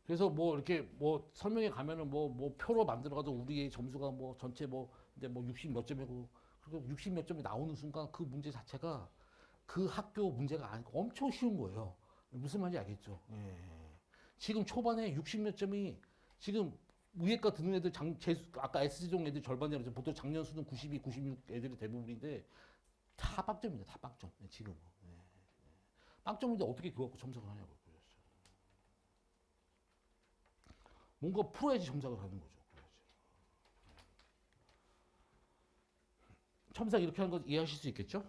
그래서 뭐 이렇게 뭐 설명회 가면은 뭐 표로 만들어가도 우리의 점수가 뭐 전체 뭐 이제 뭐 60 몇 점이고 그리고 60 몇 점이 나오는 순간 그 문제 자체가 그 학교 문제가 아니고 엄청 쉬운 거예요. 무슨 말인지 알겠죠? 지금 초반에 60 몇 점이 지금 위에과 듣는 애들 아까 S종 애들 절반이라고 보통 작년 수능 92, 96 애들이 대부분인데 다 빵점입니다. 다 빵점. 지금은. 빵점인데 어떻게 그거 갖고 점수를 하냐고. 뭔가 풀어야지 점삭을 하는 거죠. 첨삭 이렇게 하는 거 이해하실 수 있겠죠?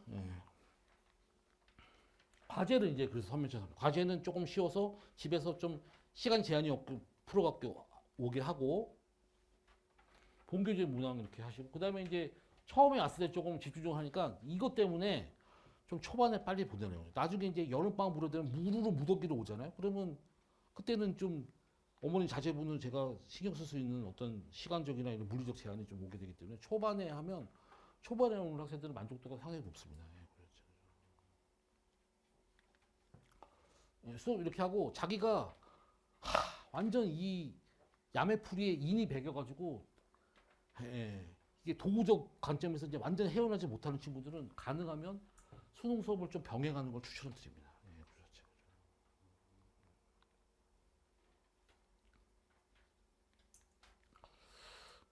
과제를 이제 그래서 선면쳐서 과제는 조금 쉬워서 집에서 좀 시간 제한이 없고 풀어갖고 오게 하고 본교재 문항 이렇게 하시고 그 다음에 이제 처음에 왔을 때 조금 집중 하니까 이것 때문에 좀 초반에 빨리 보내네요. 나중에 이제 여름방학 무료되면 무르르 무더기로 오잖아요. 그러면 그때는 좀 어머니 자제분은 제가 신경 쓸 수 있는 어떤 시간적이나 이런 물리적 제한이 좀 오게 되기 때문에 초반에 오는 학생들은 만족도가 상당히 높습니다. 그렇죠. 수업 이렇게 하고 자기가 완전 이 야매풀이에 인이 배겨가지고 이게 도구적 관점에서 이제 완전 헤어나지 못하는 친구들은 가능하면 수능 수업을 좀 병행하는 걸 추천드립니다. 그렇죠.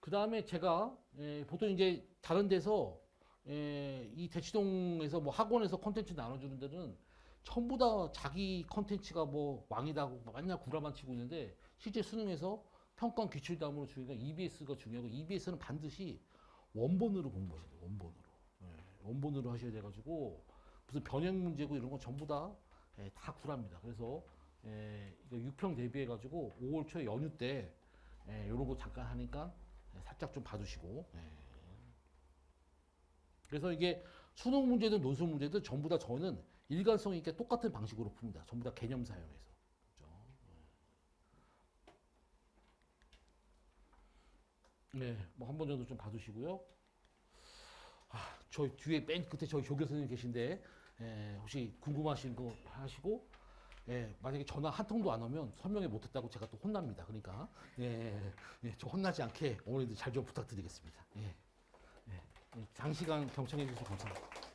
그 다음에 제가 보통 이제 다른 데서 이 대치동에서 뭐 학원에서 컨텐츠 나눠주는 데는 전부 다 자기 컨텐츠가 뭐 왕이다고 맨날 구라만 치고 있는데 실제 수능에서 평가 기출담으로 중요한 EBS가 중요하고 EBS는 반드시 원본으로 공부하셔야 돼요. 원본으로. 원본으로 하셔야 돼가지고 무슨 변형 문제고 이런 건 전부 다 구랍니다. 그래서 이거 6평 대비해가지고 5월 초에 연휴 때 이런 거 잠깐 하니까 살짝 좀 봐두시고. 그래서 이게 수능 문제든 논술 문제든 전부 다 저는 일관성 있게 똑같은 방식으로 풉니다. 전부 다 개념 사용해서. 그렇죠? 네, 뭐 한 번 정도 좀 봐두시고요. 저 뒤에 맨 끝에 저희 조교 선생님 계신데 혹시 궁금하신 거 하시고 만약에 전화 한 통도 안 오면 설명회 못했다고 제가 또 혼납니다. 그러니까 저 혼나지 않게 오늘도 잘 좀 부탁드리겠습니다. 장시간 경청해 주셔서 감사합니다.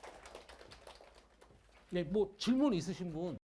뭐 질문 있으신 분